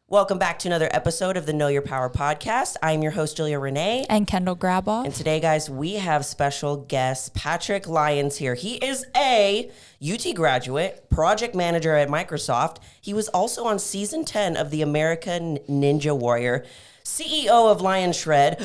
Welcome back to another episode of the Know Your Power podcast. I'm your host, Juliarene. And Kendall Graboff. And today, guys, we have special guest Patrick Lyons here. He is a UT graduate, project manager at Microsoft. He was also on season 10 of the American Ninja Warrior, CEO of Lion Shred,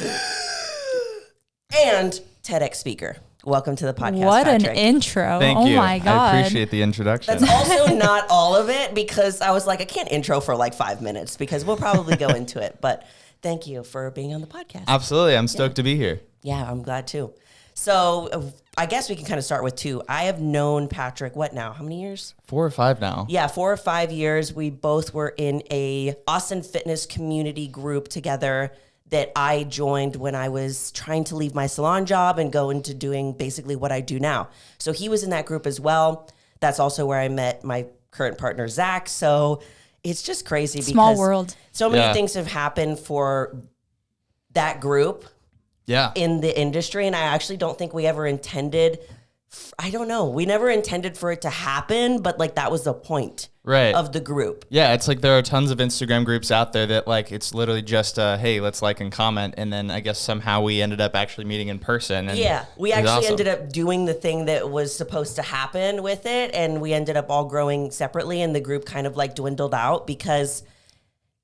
and TEDx speaker. Welcome to the podcast, What Patrick. an intro. Thank you. My God. I appreciate the introduction. That's also not all of it because I was like, I can't intro for like 5 minutes because we'll probably go into it. But thank you for being on the podcast. Absolutely. I'm stoked to be here. Yeah, I'm glad too. So I guess we can kind of start with two. I have known Patrick, what now? How many years? 4 or 5 now. Yeah, 4 or 5 years. We both were in a Austin fitness community group together that I joined when I was trying to leave my salon job and go into doing basically what I do now. So he was in that group as well. That's also where I met my current partner, Zach. So it's just crazy. Small world. So many things have happened for that group in the industry. And I actually don't think we ever intended, I don't know. We never intended for it to happen, but like that was the point of the group. Yeah, it's like there are tons of Instagram groups out there that like it's literally just hey, let's like and comment, and then I guess somehow we ended up actually meeting in person. And yeah, we actually ended up doing the thing that was supposed to happen with it, and we ended up all growing separately, and the group kind of like dwindled out because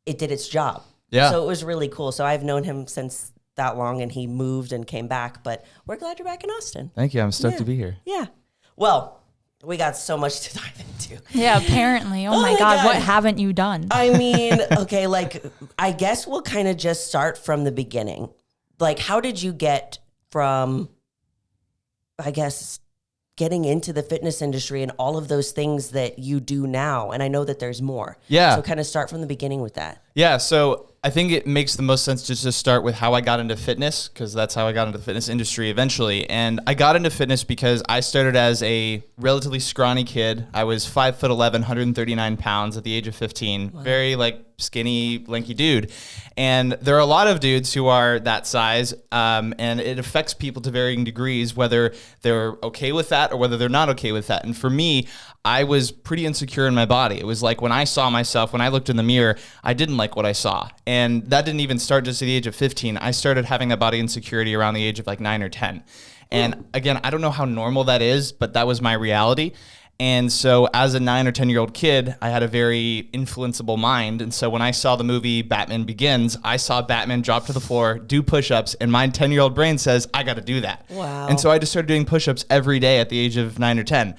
it did its job. Yeah. So it was really cool. So I've known him since that long, and he moved and came back, but we're glad you're back in Austin. Thank you. I'm stoked to be here. Yeah. Well, we got so much to dive into. Yeah, apparently. Oh my God, what haven't you done? I mean, okay, like, I guess we'll kind of just start from the beginning. Like, how did you get from, I guess, getting into the fitness industry and all of those things that you do now? And I know that there's more. Yeah. So kind of start from the beginning with that. Yeah, so I think it makes the most sense to just start with how I got into fitness, because that's how I got into the fitness industry eventually. And I got into fitness because I started as a relatively scrawny kid. I was 5'11", 139 pounds at the age of 15. Wow. Very like skinny, lanky dude. And there are a lot of dudes who are that size, and it affects people to varying degrees, whether they're okay with that or whether they're not okay with that. And for me, I was pretty insecure in my body. It was like when I saw myself, when I looked in the mirror, I didn't like what I saw. And that didn't even start just at the age of 15. I started having a body insecurity around the age of like 9 or 10. And again, I don't know how normal that is, but that was my reality. And so as a 9 or 10-year-old kid, I had a very influenceable mind. And so when I saw the movie Batman Begins, I saw Batman drop to the floor, do push-ups, and my 10-year-old brain says, I got to do that. Wow. And so I just started doing push-ups every day at the age of 9 or 10.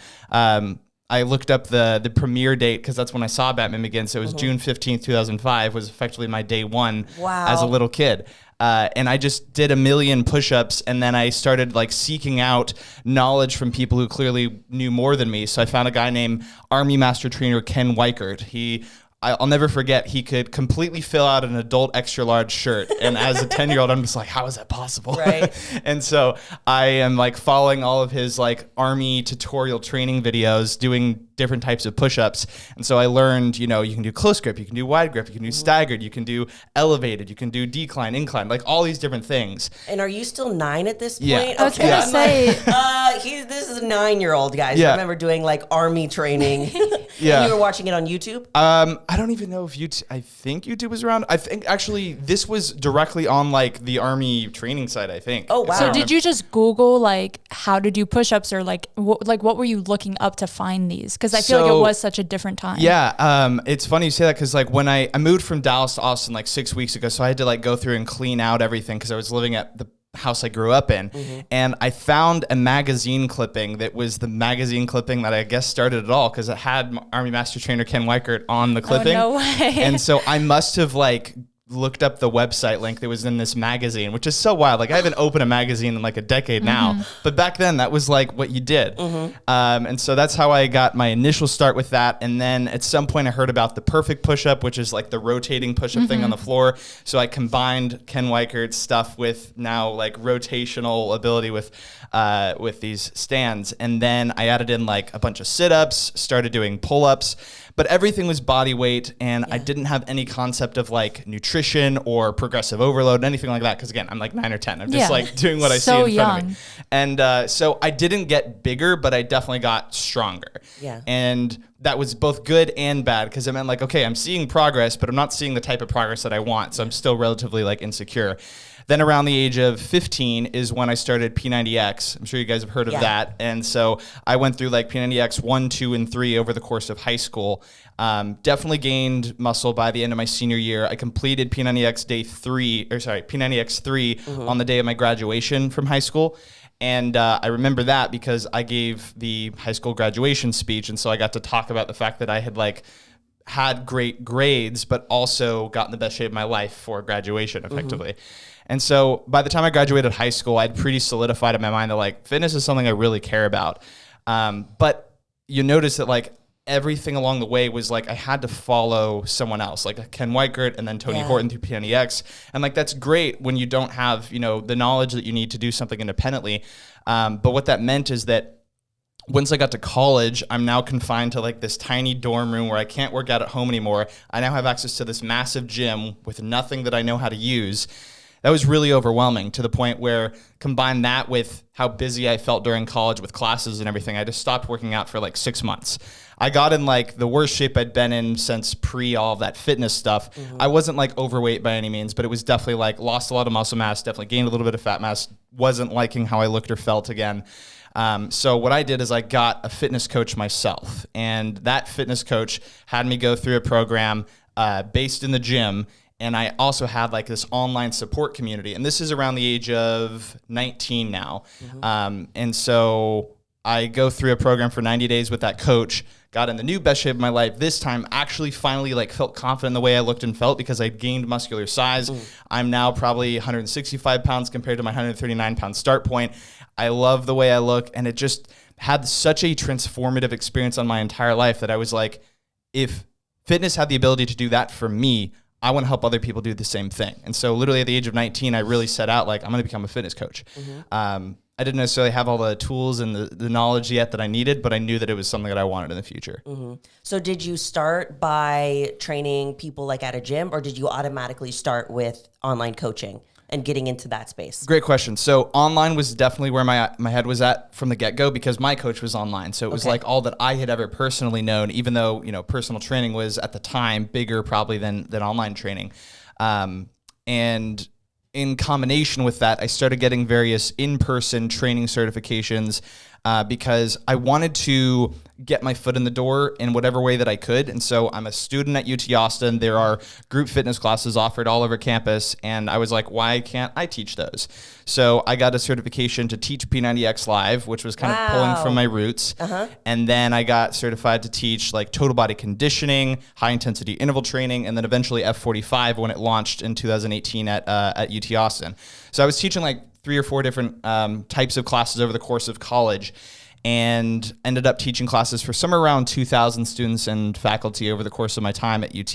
I looked up the premiere date because that's when I saw Batman Begins. So it was June 15th, 2005 was effectively my day one as a little kid. And I just did a million push-ups, and then I started like seeking out knowledge from people who clearly knew more than me. So I found a guy named Army Master Trainer Ken Weichert. I'll never forget, he could completely fill out an adult extra large shirt. And as a 10-year-old, I'm just like, how is that possible? Right. And so I am like following all of his like army tutorial training videos, doing different types of push-ups. And so I learned, you can do close grip, you can do wide grip, you can do staggered, you can do elevated, you can do decline, incline, like all these different things. And are you still 9 at this point? Yeah. I was going to say. This is a 9-year-old, guys. Yeah. I remember doing like army training. Yeah. And you were watching it on YouTube? I don't even know if I think YouTube was around. I think actually this was directly on like the army training site, I think. Oh, wow. So did you just Google like how to do push-ups, or like what were you looking up to find these? Because I feel like it was such a different time. Yeah, it's funny you say that because like when I moved from Dallas to Austin like 6 weeks ago, so I had to like go through and clean out everything because I was living at the house I grew up in. And I found a magazine clipping that was the magazine clipping that I guess started it all, because it had Army Master Trainer Ken Weichert on the clipping. Oh, no way. And so I must have like looked up the website link that was in this magazine, which is so wild. Like I haven't opened a magazine in like a decade now, but back then that was like what you did. And so that's how I got my initial start with that. And then at some point I heard about the perfect push-up, which is like the rotating push-up thing on the floor. So I combined Ken Weichert's stuff with now like rotational ability with these stands. And then I added in like a bunch of sit-ups, started doing pull-ups. but everything was body weight, and I didn't have any concept of like nutrition or progressive overload, anything like that. Because again, I'm like 9 or 10. I'm just like doing what I see in front of me. And so I didn't get bigger, but I definitely got stronger. Yeah. And that was both good and bad, because it meant like, okay, I'm seeing progress, but I'm not seeing the type of progress that I want. So I'm still relatively like insecure. Then around the age of 15 is when I started P90X. I'm sure you guys have heard of that. And so I went through like P90X 1, 2, and 3 over the course of high school. Definitely gained muscle by the end of my senior year. I completed P90X P90X 3 on the day of my graduation from high school. And I remember that because I gave the high school graduation speech. And so I got to talk about the fact that I had like had great grades, but also got in the best shape of my life for graduation effectively. And so by the time I graduated high school, I'd pretty solidified in my mind that like fitness is something I really care about. But you notice that like everything along the way was like I had to follow someone else, like Ken Weichert and then Tony Horton through P90X. And like that's great when you don't have, the knowledge that you need to do something independently. But what that meant is that once I got to college, I'm now confined to like this tiny dorm room where I can't work out at home anymore. I now have access to this massive gym with nothing that I know how to use. That was really overwhelming, to the point where, combine that with how busy I felt during college with classes and everything, I just stopped working out for like 6 months. I got in like the worst shape I'd been in since pre all of that fitness stuff. I wasn't like overweight by any means, but it was definitely like lost a lot of muscle mass, definitely gained a little bit of fat mass, wasn't liking how I looked or felt again. So what I did is I got a fitness coach myself, and that fitness coach had me go through a program based in the gym. And I also had like this online support community. And this is around the age of 19 now. And so I go through a program for 90 days with that coach, got in the new best shape of my life. This time actually finally like felt confident in the way I looked and felt because I gained muscular size. I'm now probably 165 pounds compared to my 139 pound start point. I love the way I look. And it just had such a transformative experience on my entire life that I was like, if fitness had the ability to do that for me, I want to help other people do the same thing. And so literally at the age of 19, I really set out like, I'm going to become a fitness coach. I didn't necessarily have all the tools and the knowledge yet that I needed, but I knew that it was something that I wanted in the future. So did you start by training people like at a gym, or did you automatically start with online coaching and getting into that space? Great question. So online was definitely where my head was at from the get-go, because my coach was online. So it was like all that I had ever personally known, even though, personal training was at the time bigger probably than online training. And in combination with that, I started getting various in-person training certifications because I wanted to get my foot in the door in whatever way that I could. And so I'm a student at UT Austin. There are group fitness classes offered all over campus. And I was like, why can't I teach those? So I got a certification to teach P90X Live, which was kind of pulling from my roots. And then I got certified to teach like total body conditioning, high intensity interval training, and then eventually F45 when it launched in 2018 at UT Austin. So I was teaching like 3 or 4 different types of classes over the course of college, and ended up teaching classes for somewhere around 2,000 students and faculty over the course of my time at UT.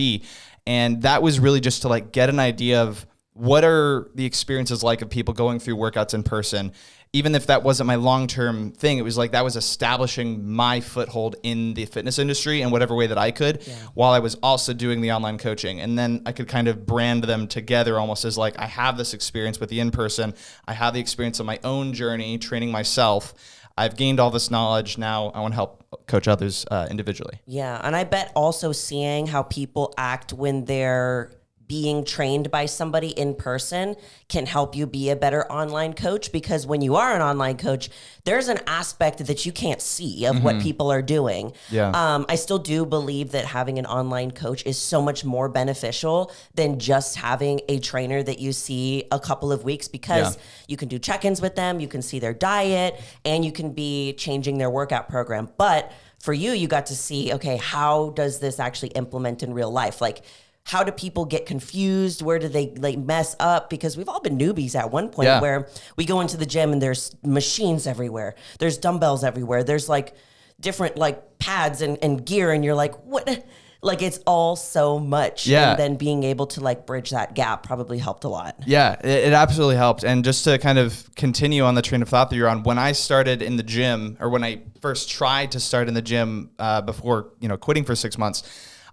And that was really just to like get an idea of what are the experiences like of people going through workouts in person. Even if that wasn't my long-term thing, it was like that was establishing my foothold in the fitness industry in whatever way that I could, while I was also doing the online coaching. And then I could kind of brand them together almost as like, I have this experience with the in-person. I have the experience of my own journey, training myself. I've gained all this knowledge. Now I want to help coach others individually. Yeah. And I bet also seeing how people act when they're being trained by somebody in person can help you be a better online coach, because when you are an online coach, there's an aspect that you can't see of what people are doing. I still do believe that having an online coach is so much more beneficial than just having a trainer that you see a couple of weeks, because you can do check-ins with them, you can see their diet, and you can be changing their workout program. But for you, you got to see, okay, how does this actually implement in real life? Like, how do people get confused? Where do they like mess up? Because we've all been newbies at one point where we go into the gym and there's machines everywhere. There's dumbbells everywhere. There's like different like pads and gear. And you're like, what Like it's all so much. Yeah. And then being able to like bridge that gap probably helped a lot. Yeah, it absolutely helped. And just to kind of continue on the train of thought that you're on, when I started in the gym, or when I first tried to start in the gym before, quitting for 6 months,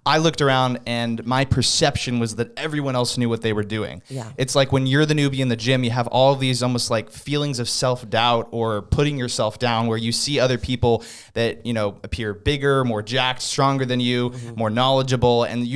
I looked around and my perception was that everyone else knew what they were doing. Yeah. It's like when you're the newbie in the gym, you have all these almost like feelings of self-doubt or putting yourself down, where you see other people that, appear bigger, more jacked, stronger than you, more knowledgeable. And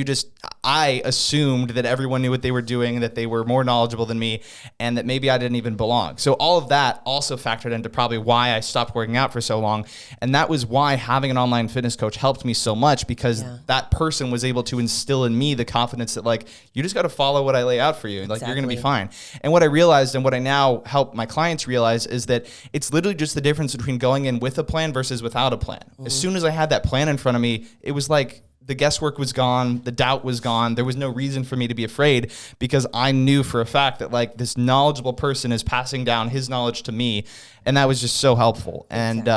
I assumed that everyone knew what they were doing, that they were more knowledgeable than me, and that maybe I didn't even belong. So all of that also factored into probably why I stopped working out for so long. And that was why having an online fitness coach helped me so much, because that person was able to instill in me the confidence that like, you just got to follow what I lay out for you. Like you're going to be fine. And what I realized, and what I now help my clients realize, is that it's literally just the difference between going in with a plan versus without a plan. As soon as I had that plan in front of me, it was like the guesswork was gone, the doubt was gone. There was no reason for me to be afraid, because I knew for a fact that like this knowledgeable person is passing down his knowledge to me. And that was just so helpful. And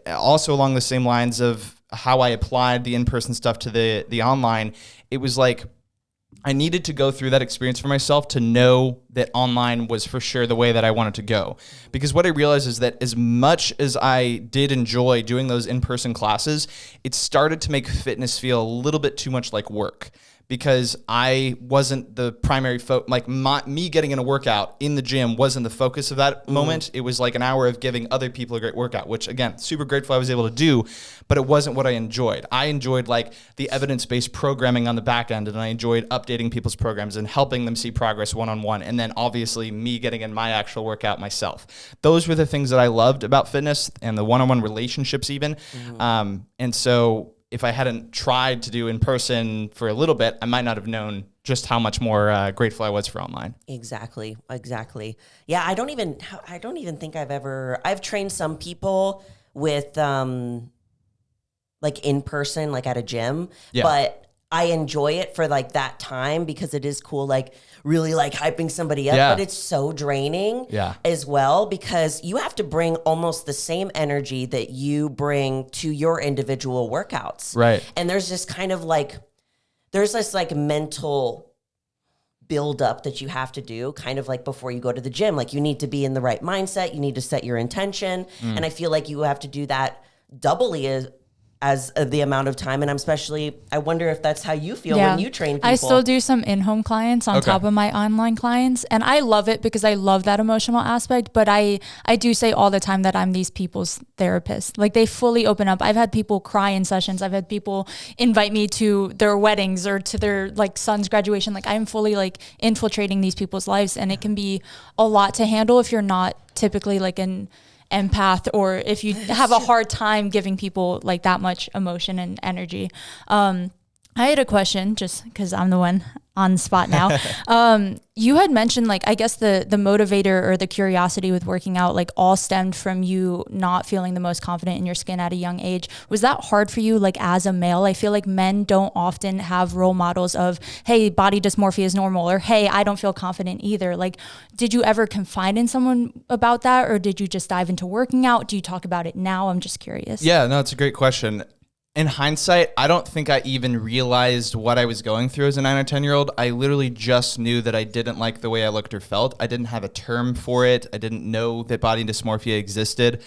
also along the same lines of how I applied the in-person stuff to the online, it was like I needed to go through that experience for myself to know that online was for sure the way that I wanted to go. Because what I realized is that as much as I did enjoy doing those in-person classes, it started to make fitness feel a little bit too much like work. Because I wasn't the primary me getting in a workout in the gym wasn't the focus of that moment. It was like an hour of giving other people a great workout, which again, super grateful I was able to do, but it wasn't what I enjoyed. I enjoyed like the evidence-based programming on the back end, and I enjoyed updating people's programs and helping them see progress one-on-one. And then obviously me getting in my actual workout myself. Those were the things that I loved about fitness, and the one-on-one relationships even. And so if I hadn't tried to do in person for a little bit, I might not have known just how much more grateful I was for online. Exactly. Yeah, I don't even think I've trained some people with like in person, like at a gym, but I enjoy it for like that time, because it is cool, like really like hyping somebody up, but it's so draining as well, because you have to bring almost the same energy that you bring to your individual workouts. Right. And there's just kind of like, there's this like mental build up that you have to do kind of like before you go to the gym. Like you need to be in the right mindset. You need to set your intention. And I feel like you have to do that doubly as the amount of time. And I wonder if that's how you feel when you train people. I still do some in-home clients on top of my online clients. And I love it because I love that emotional aspect. But I do say all the time that I'm these people's therapist. Like they fully open up. I've had people cry in sessions. I've had people invite me to their weddings or to their like son's graduation. Like I'm fully like infiltrating these people's lives. And it can be a lot to handle if you're not typically like an empath, or if you have a hard time giving people like that much emotion and energy. I had a question, just because I'm the one on the spot now. You had mentioned like, I guess the motivator or the curiosity with working out, like all stemmed from you not feeling the most confident in your skin at a young age. Was that hard for you, like as a male? I feel like men don't often have role models of, hey, body dysmorphia is normal, or hey, I don't feel confident either. Like, did you ever confide in someone about that, or did you just dive into working out? Do you talk about it now? I'm just curious. Yeah, no, it's a great question. In hindsight, I don't think I even realized what I was going through as a 9 or 10-year-old. I literally just knew that I didn't like the way I looked or felt. I didn't have a term for it. I didn't know that body dysmorphia existed.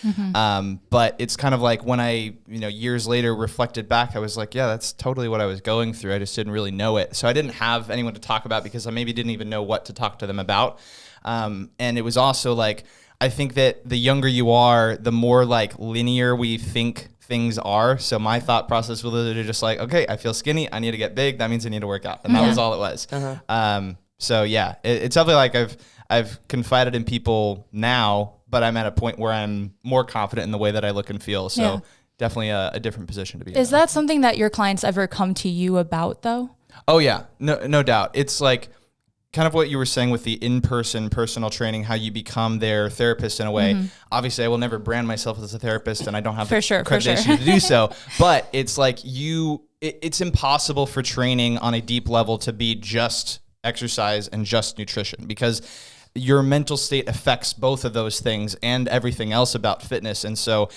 But it's kind of like when I, years later reflected back, I was like, yeah, that's totally what I was going through. I just didn't really know it. So I didn't have anyone to talk about, because I maybe didn't even know what to talk to them about. And it was also like, I think that the younger you are, the more like linear we think things are. So my thought process was literally just like, okay, I feel skinny, I need to get big, that means I need to work out. And that was all it was. So yeah, it's definitely like I've confided in people now, but I'm at a point where I'm more confident in the way that I look and feel. So definitely a different position to be in. Is that something that your clients ever come to you about though? Oh yeah, no doubt. It's like kind of what you were saying with the in-person personal training, how you become their therapist in a way. Obviously, I will never brand myself as a therapist, and I don't have the accreditation to do so. But it's like it's impossible for training on a deep level to be just exercise and just nutrition, because your mental state affects both of those things and everything else about fitness. And so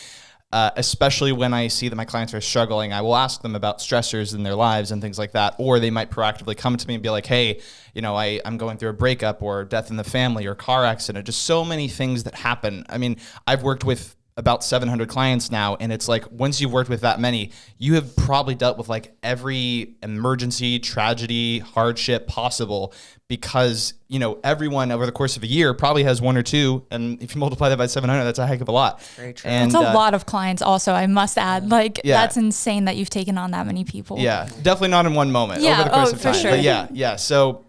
especially when I see that my clients are struggling. I will ask them about stressors in their lives and things like that, or they might proactively come to me and be like, hey, I'm going through a breakup or death in the family or car accident, just so many things that happen. I mean, I've worked with about 700 clients now, and it's like, once you've worked with that many, you have probably dealt with like every emergency, tragedy, hardship possible, because everyone over the course of a year probably has one or two, and if you multiply that by 700, that's a heck of a lot. Very true. And it's a lot of clients also, I must add. That's insane that you've taken on that many people. Yeah, definitely not in one moment, over the course of time. Sure. But yeah. So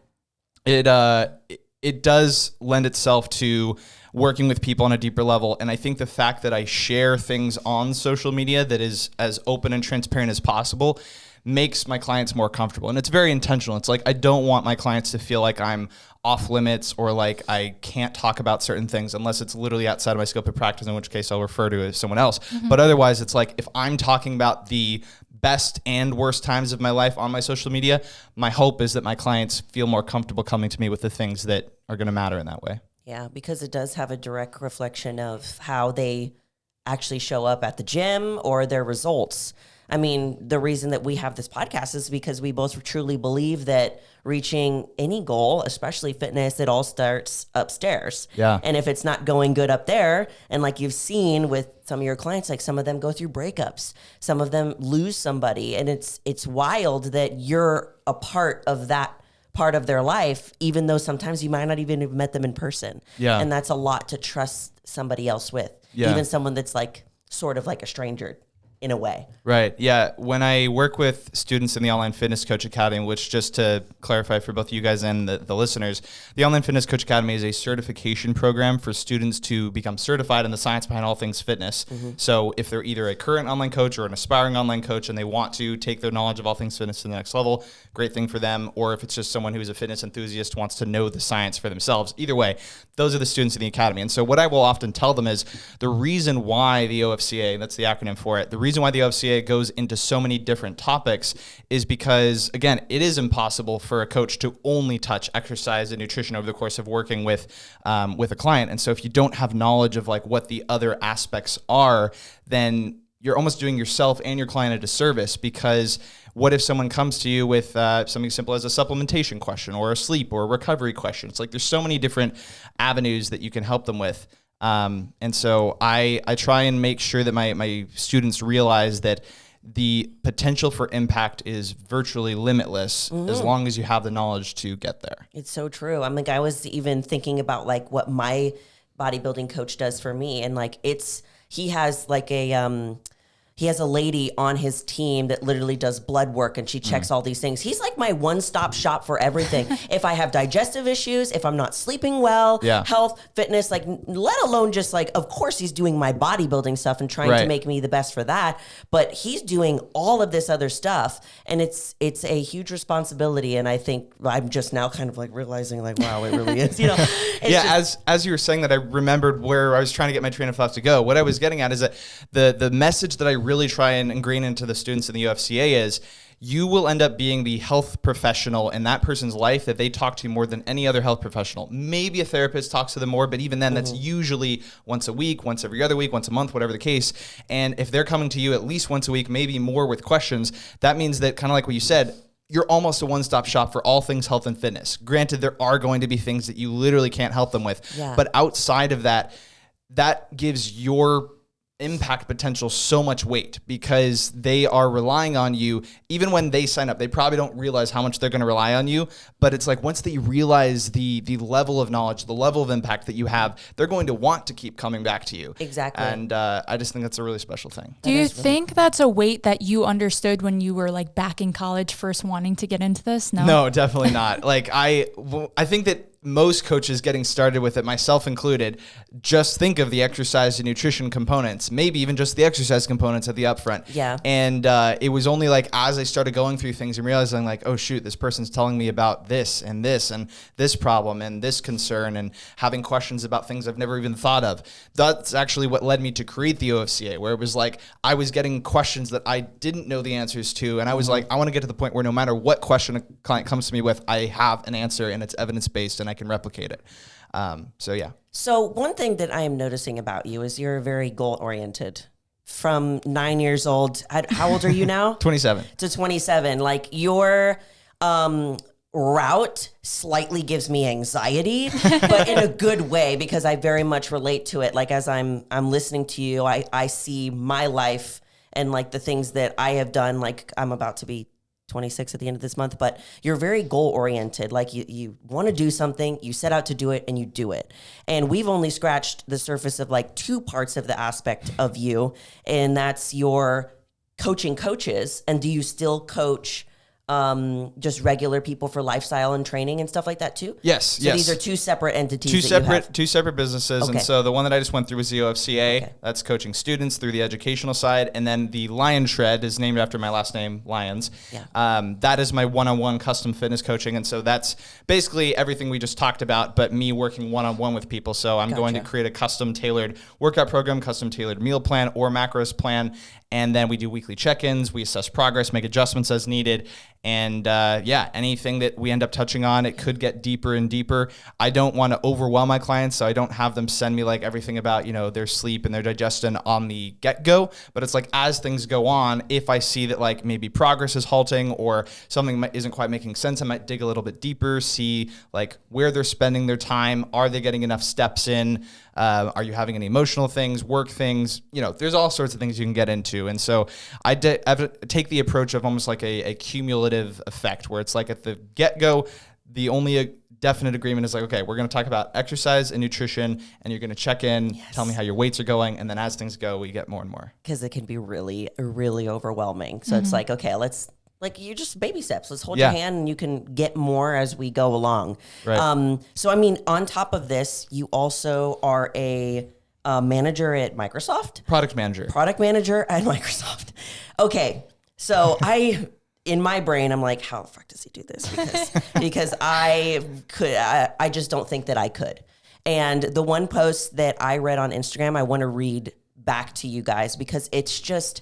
it does lend itself to working with people on a deeper level. And I think the fact that I share things on social media that is as open and transparent as possible makes my clients more comfortable. And it's very intentional. It's like, I don't want my clients to feel like I'm off limits or like I can't talk about certain things unless it's literally outside of my scope of practice, in which case I'll refer to someone else. Mm-hmm. But otherwise, it's like, if I'm talking about the best and worst times of my life on my social media, my hope is that my clients feel more comfortable coming to me with the things that are going to matter in that way. Yeah, because it does have a direct reflection of how they actually show up at the gym or their results. I mean, the reason that we have this podcast is because we both truly believe that reaching any goal, especially fitness, it all starts upstairs. Yeah. And if it's not going good up there, and like you've seen with some of your clients, like some of them go through breakups, some of them lose somebody, and it's wild that you're a part of that part of their life, even though sometimes you might not even have met them in person. Yeah. And that's a lot to trust somebody else with. Yeah. Even someone that's like sort of like a stranger in a way. Right. Yeah. When I work with students in the Online Fitness Coach Academy, which, just to clarify for both you guys and the listeners, the Online Fitness Coach Academy is a certification program for students to become certified in the science behind all things fitness. Mm-hmm. So if they're either a current online coach or an aspiring online coach and they want to take their knowledge of all things fitness to the next level, great thing for them. Or if it's just someone who's a fitness enthusiast, wants to know the science for themselves, either way, those are the students in the academy. And so what I will often tell them is the reason why the OFCA, that's the acronym for it, the reason why the OFCA goes into so many different topics is because, again, it is impossible for a coach to only touch exercise and nutrition over the course of working with a client. And so if you don't have knowledge of like what the other aspects are, then you're almost doing yourself and your client a disservice, because what if someone comes to you with something simple as a supplementation question or a sleep or a recovery question? It's like there's so many different avenues that you can help them with. And so I try and make sure that my students realize that the potential for impact is virtually limitless as long as you have the knowledge to get there. It's so true. I mean, I was even thinking about like what my bodybuilding coach does for me. And like, he has like he has a lady on his team that literally does blood work, and she checks all these things. He's like my one-stop shop for everything. If I have digestive issues, if I'm not sleeping well, health, fitness, like let alone just like, of course he's doing my bodybuilding stuff and trying to make me the best for that, but he's doing all of this other stuff, and it's a huge responsibility. And I think I'm just now kind of like realizing like, wow, it really is, As you were saying that, I remembered where I was trying to get my train of thought to go. What I was getting at is that the message that I really try and ingrain into the students in the UFCA is you will end up being the health professional in that person's life that they talk to more than any other health professional. Maybe a therapist talks to them more, but even then that's usually once a week, once every other week, once a month, whatever the case. And if they're coming to you at least once a week, maybe more with questions, that means that, kind of like what you said, you're almost a one-stop shop for all things health and fitness. Granted, there are going to be things that you literally can't help them with, but outside of that, that gives your impact potential so much weight, because they are relying on you. Even when they sign up, they probably don't realize how much they're going to rely on you, but it's like once they realize the level of knowledge, the level of impact that you have, they're going to want to keep coming back to you. Exactly. And I just think that's a really special thing. Do you think that's a weight that you understood when you were like back in college first wanting to get into this? No, definitely not. Like I think that most coaches getting started with it, myself included, just think of the exercise and nutrition components, maybe even just the exercise components at the upfront. Yeah. And it was only like as I started going through things and realizing like, oh shoot, this person's telling me about this and this problem and this concern, and having questions about things I've never even thought of. That's actually what led me to create the OFCA, where it was like I was getting questions that I didn't know the answers to, and I was like, I want to get to the point where no matter what question a client comes to me with, I have an answer and it's evidence-based and I can replicate it. So yeah. So one thing that I am noticing about you is you're a very goal-oriented from 9 years old. How old are you now? 27. To 27. Like your route slightly gives me anxiety, but in a good way, because I very much relate to it. Like as I'm listening to you, I see my life and like the things that I have done. Like I'm about to be 26 at the end of this month, but you're very goal oriented. Like you want to do something, you set out to do it, and you do it. And we've only scratched the surface of like two parts of the aspect of you, and that's your coaching coaches. And do you still coach just regular people for lifestyle and training and stuff like that too? Yes. So these are two separate entities. Two separate businesses. Okay. And so the one that I just went through was the OFCA. Okay. That's coaching students through the educational side. And then the Lion Shred is named after my last name, Lyons. Yeah. That is my one-on-one custom fitness coaching. And so that's basically everything we just talked about, but me working one-on-one with people. So I'm going to create a custom tailored workout program, custom tailored meal plan or macros plan. And then we do weekly check-ins, we assess progress, make adjustments as needed. And anything that we end up touching on, it could get deeper and deeper. I don't want to overwhelm my clients, so I don't have them send me like everything about, their sleep and their digestion on the get-go. But it's like as things go on, if I see that like maybe progress is halting or something isn't quite making sense, I might dig a little bit deeper, see like where they're spending their time. Are they getting enough steps in? Are you having any emotional things, work things? There's all sorts of things you can get into. And so I take the approach of almost like a cumulative effect where it's like at the get-go, the only definite agreement is like, okay, we're going to talk about exercise and nutrition, and you're going to check in, tell me how your weights are going. And then as things go, we get more and more. Because it can be really, really overwhelming. So it's like, okay, you just baby steps. Let's hold your hand and you can get more as we go along. Right. So, I mean, on top of this, you also are a manager at Microsoft. Product manager at Microsoft. Okay. So in my brain, I'm like, how the fuck does he do this? Because I just don't think that I could. And the one post that I read on Instagram, I want to read back to you guys because it's just...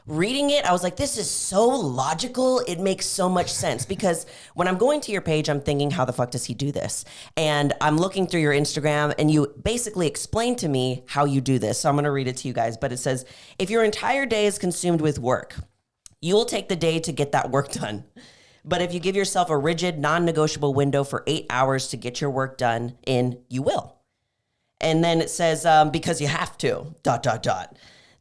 reading it, I was like, this is so logical. It makes so much sense because when I'm going to your page, I'm thinking, how the fuck does he do this? And I'm looking through your Instagram and you basically explain to me how you do this. So I'm going to read it to you guys. But it says, if your entire day is consumed with work, you will take the day to get that work done. But if you give yourself a rigid, non-negotiable window for 8 hours to get your work done in, you will. And then it says, because you have to, ...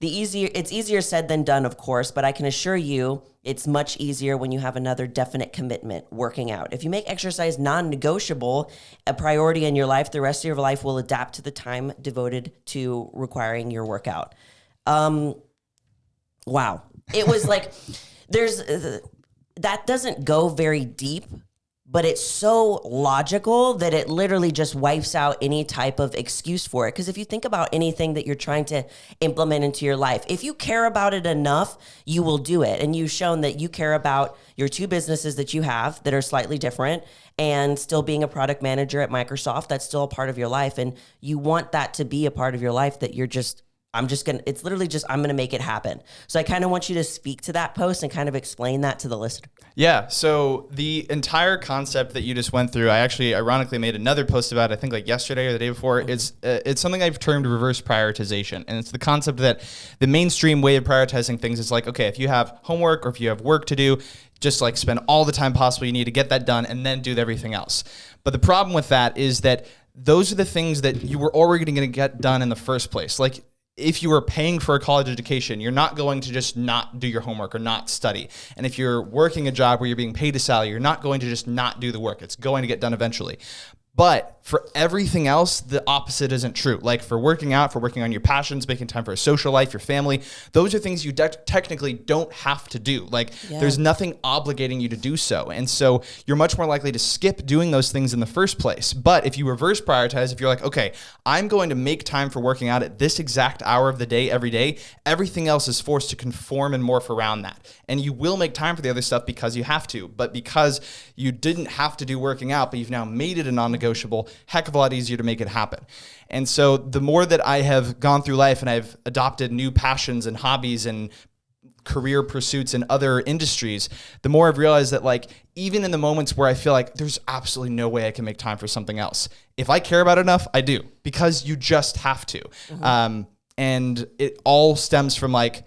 It's easier said than done, of course, but I can assure you it's much easier when you have another definite commitment, working out. If you make exercise non-negotiable, a priority in your life, the rest of your life will adapt to the time devoted to requiring your workout. Wow. It was like, that doesn't go very deep, but it's so logical that it literally just wipes out any type of excuse for it. Because if you think about anything that you're trying to implement into your life, if you care about it enough, you will do it. And you've shown that you care about your two businesses that you have that are slightly different and still being a product manager at Microsoft, that's still a part of your life. And you want that to be a part of your life that I'm going to make it happen. So I kind of want you to speak to that post and kind of explain that to the listener. Yeah. So the entire concept that you just went through, I actually ironically made another post about, I think like yesterday or the day before. It's something I've termed reverse prioritization. And it's the concept that the mainstream way of prioritizing things is like, okay, if you have homework or if you have work to do, just like spend all the time possible you need to get that done and then do everything else. But the problem with that is that those are the things that you were already going to get done in the first place. Like, if you were paying for a college education, you're not going to just not do your homework or not study. And if you're working a job where you're being paid a salary, you're not going to just not do the work. It's going to get done eventually. But for everything else, the opposite isn't true. Like for working out, for working on your passions, making time for a social life, your family, those are things you technically don't have to do. Like there's nothing obligating you to do so. And so you're much more likely to skip doing those things in the first place. But if you reverse prioritize, if you're like, okay, I'm going to make time for working out at this exact hour of the day, every day, everything else is forced to conform and morph around that. And you will make time for the other stuff because you have to. But because you didn't have to do working out, but you've now made it a non-negotiable, heck of a lot easier to make it happen. And so the more that I have gone through life and I've adopted new passions and hobbies and career pursuits in other industries, the more I've realized that like even in the moments where I feel like there's absolutely no way I can make time for something else, if I care about it enough, I do, because you just have to. Mm-hmm. And it all stems from like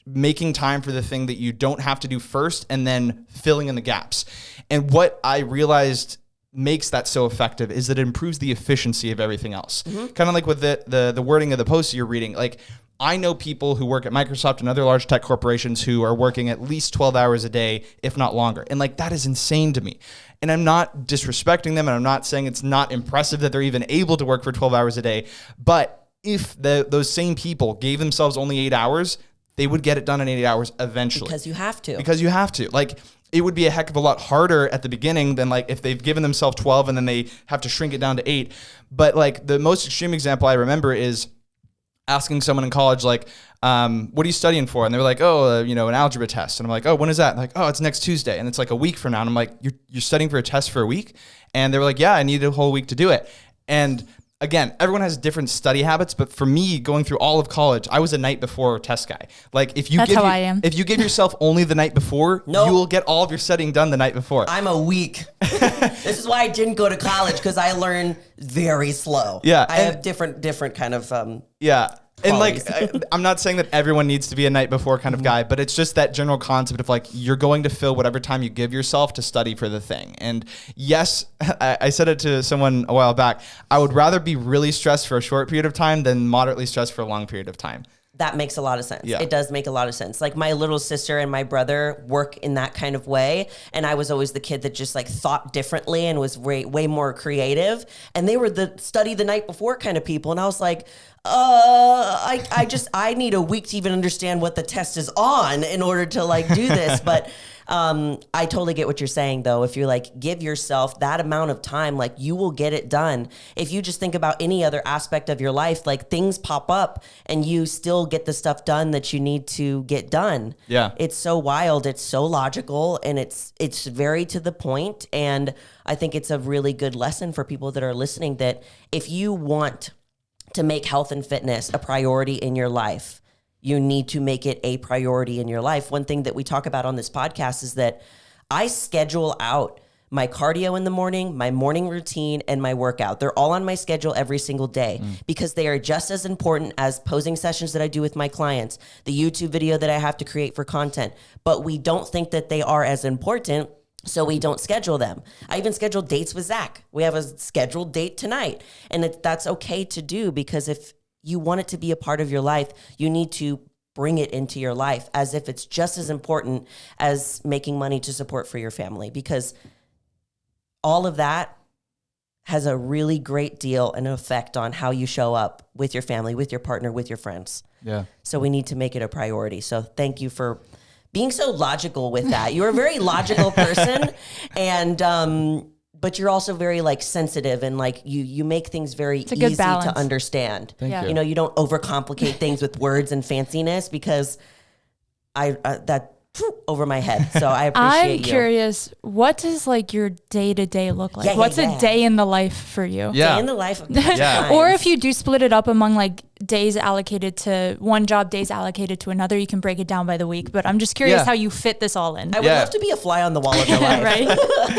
making time for the thing that you don't have to do first and then filling in the gaps. And what I realized makes that so effective is that it improves the efficiency of everything else. Kind of like with the wording of the post you're reading. Like, I know people who work at Microsoft and other large tech corporations who are working at least 12 hours a day, if not longer. And like, that is insane to me. And I'm not disrespecting them, and I'm not saying it's not impressive that they're even able to work for 12 hours a day. But if those same people gave themselves only 8 hours, they would get it done in 8 hours eventually. Because you have to. Because you have to. Like, it would be a heck of a lot harder at the beginning than like if they've given themselves 12 and then they have to shrink it down to 8. But like, the most extreme example I remember is asking someone in college, like, what are you studying for? And they were like, oh, an algebra test. And I'm like, oh, when is that? And like, oh, it's next Tuesday. And it's like a week from now. And I'm like, you're studying for a test for a week? And they were like, yeah, I need a whole week to do it. And again, everyone has different study habits, but for me, going through all of college, I was a night before test guy. Like, if you give yourself only the night before, you will get all of your studying done the night before. I'm a week. This is why I didn't go to college, because I learn very slow. Yeah, I have different kind of yeah. And like, qualities. I'm not saying that everyone needs to be a night before kind of guy, but it's just that general concept of like, you're going to fill whatever time you give yourself to study for the thing. And yes, I said it to someone a while back, I would rather be really stressed for a short period of time than moderately stressed for a long period of time. That makes a lot of sense. Yeah. It does make a lot of sense. Like, my little sister and my brother work in that kind of way. And I was always the kid that just like thought differently and was way more creative. And they were the study the night before kind of people. And I was like, I need a week to even understand what the test is on in order to like do this. But I totally get what you're saying, though. If you like give yourself that amount of time, like, you will get it done. If you just think about any other aspect of your life, like, things pop up and you still get the stuff done that you need to get done. Yeah. It's so wild. It's so logical, and it's very to the point. And I think it's a really good lesson for people that are listening, that if you want to make health and fitness a priority in your life, you need to make it a priority in your life. One thing that we talk about on this podcast is that I schedule out my cardio in the morning, my morning routine, and my workout. They're all on my schedule every single day because they are just as important as posing sessions that I do with my clients, the YouTube video that I have to create for content. But we don't think that they are as important, so we don't schedule them. I even scheduled dates with Zach. We have a scheduled date tonight, and that's okay to do, because if you want it to be a part of your life, you need to bring it into your life as if it's just as important as making money to support for your family, because all of that has a really great deal and effect on how you show up with your family, with your partner, with your friends. Yeah. So we need to make it a priority. So thank you for being so logical with that. You're a very logical person, and but you're also very like sensitive, and like you make things very easy to understand. Thank you. You don't overcomplicate things with words and fanciness, because that over my head. So I appreciate you. I'm curious, what does like your day-to-day look like? What's a day in the life for you? Yeah. Day in the life of Or if you do split it up among like days allocated to one job, days allocated to another, you can break it down by the week. But I'm just curious how you fit this all in. I would love to be a fly on the wall of your life. Right?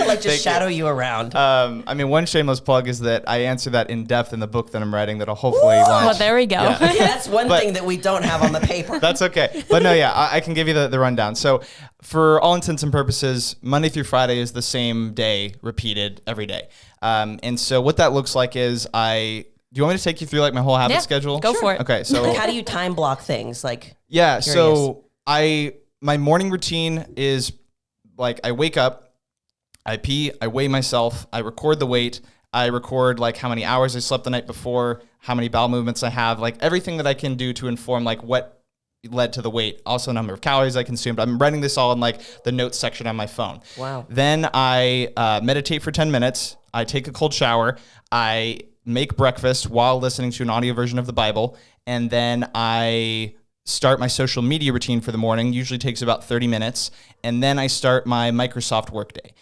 Like, just shadow you around. I mean, one shameless plug is that I answer that in depth in the book that I'm writing that'll hopefully launch. Well, there we go. Yeah. That's one thing that we don't have on the paper. That's okay. But no, I can give you the rundown. So for all intents and purposes, Monday through Friday is the same day repeated every day. And so what that looks like is do you want me to take you through like my whole habit schedule? Go for it. Okay. So like, how do you time block things? Like, yeah. curious. So my morning routine is like, I wake up, I pee, I weigh myself, I record the weight, I record like how many hours I slept the night before, how many bowel movements I have, like everything that I can do to inform like what led to the weight, also number of calories I consumed. I'm writing this all in like the notes section on my phone. Wow. Then I meditate for 10 minutes. I take a cold shower. I make breakfast while listening to an audio version of the Bible. And then I start my social media routine for the morning. Usually takes about 30 minutes. And then I start my Microsoft workday.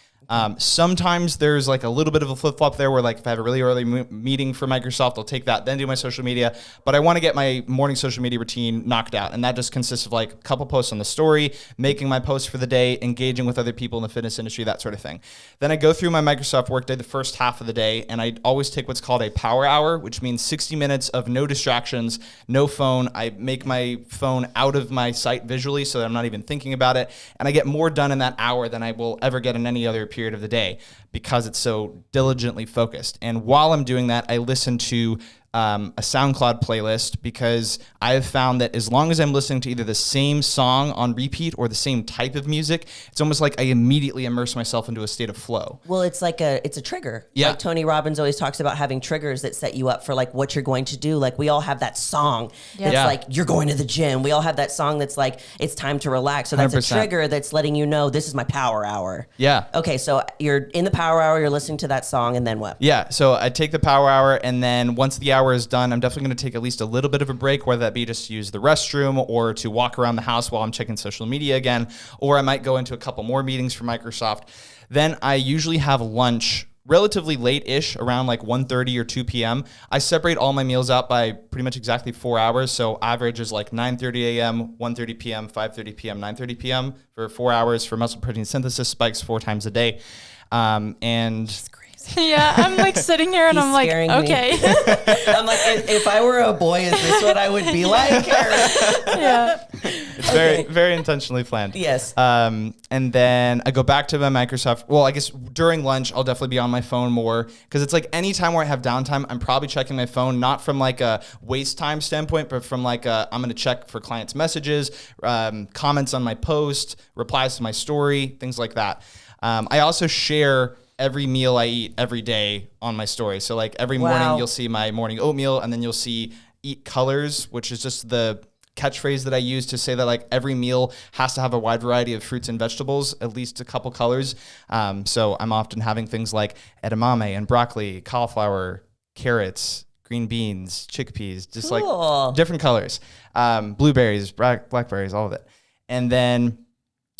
Sometimes there's like a little bit of a flip flop there where like if I have a really early meeting for Microsoft, I'll take that, then do my social media. But I want to get my morning social media routine knocked out. And that just consists of like a couple posts on the story, making my posts for the day, engaging with other people in the fitness industry, that sort of thing. Then I go through my Microsoft workday the first half of the day, and I always take what's called a power hour, which means 60 minutes of no distractions, no phone. I make my phone out of my sight visually so that I'm not even thinking about it. And I get more done in that hour than I will ever get in any other period of the day because it's so diligently focused. And while I'm doing that, I listen to a SoundCloud playlist because I have found that as long as I'm listening to either the same song on repeat or the same type of music, it's almost like I immediately immerse myself into a state of flow. Well, it's a trigger. Yeah. Like Tony Robbins always talks about having triggers that set you up for like what you're going to do. Like we all have that song that's like you're going to the gym. We all have that song that's like it's time to relax. So that's 100%. A trigger that's letting you know this is my power hour. Yeah. Okay, so you're in the power hour, you're listening to that song, and then what? Yeah, so I take the power hour, and then once the hour is done, I'm definitely going to take at least a little bit of a break, whether that be just to use the restroom or to walk around the house while I'm checking social media again, or I might go into a couple more meetings for Microsoft. Then I usually have lunch relatively late-ish, around like 1:30 or 2 p.m. I separate all my meals out by pretty much exactly 4 hours, so average is like 9:30 a.m., 1:30 p.m., 5:30 p.m., 9:30 p.m. for 4 hours for muscle protein synthesis spikes 4 times a day. And yeah, I'm like sitting here and I'm like, okay. I'm like, if I were a boy, is this what I would be like? Yeah. It's very, very intentionally planned. Yes. And then I go back to my Microsoft. Well, I guess during lunch, I'll definitely be on my phone more because it's like any time where I have downtime, I'm probably checking my phone, not from like a waste time standpoint, but from like I'm going to check for clients' messages, comments on my post, replies to my story, things like that. I also share every meal I eat every day on my story. So like every morning you'll see my morning oatmeal, and then you'll see eat colors, which is just the catchphrase that I use to say that like every meal has to have a wide variety of fruits and vegetables, at least a couple colors. So I'm often having things like edamame and broccoli, cauliflower, carrots, green beans, chickpeas, just like different colors, blueberries, blackberries, all of it. And then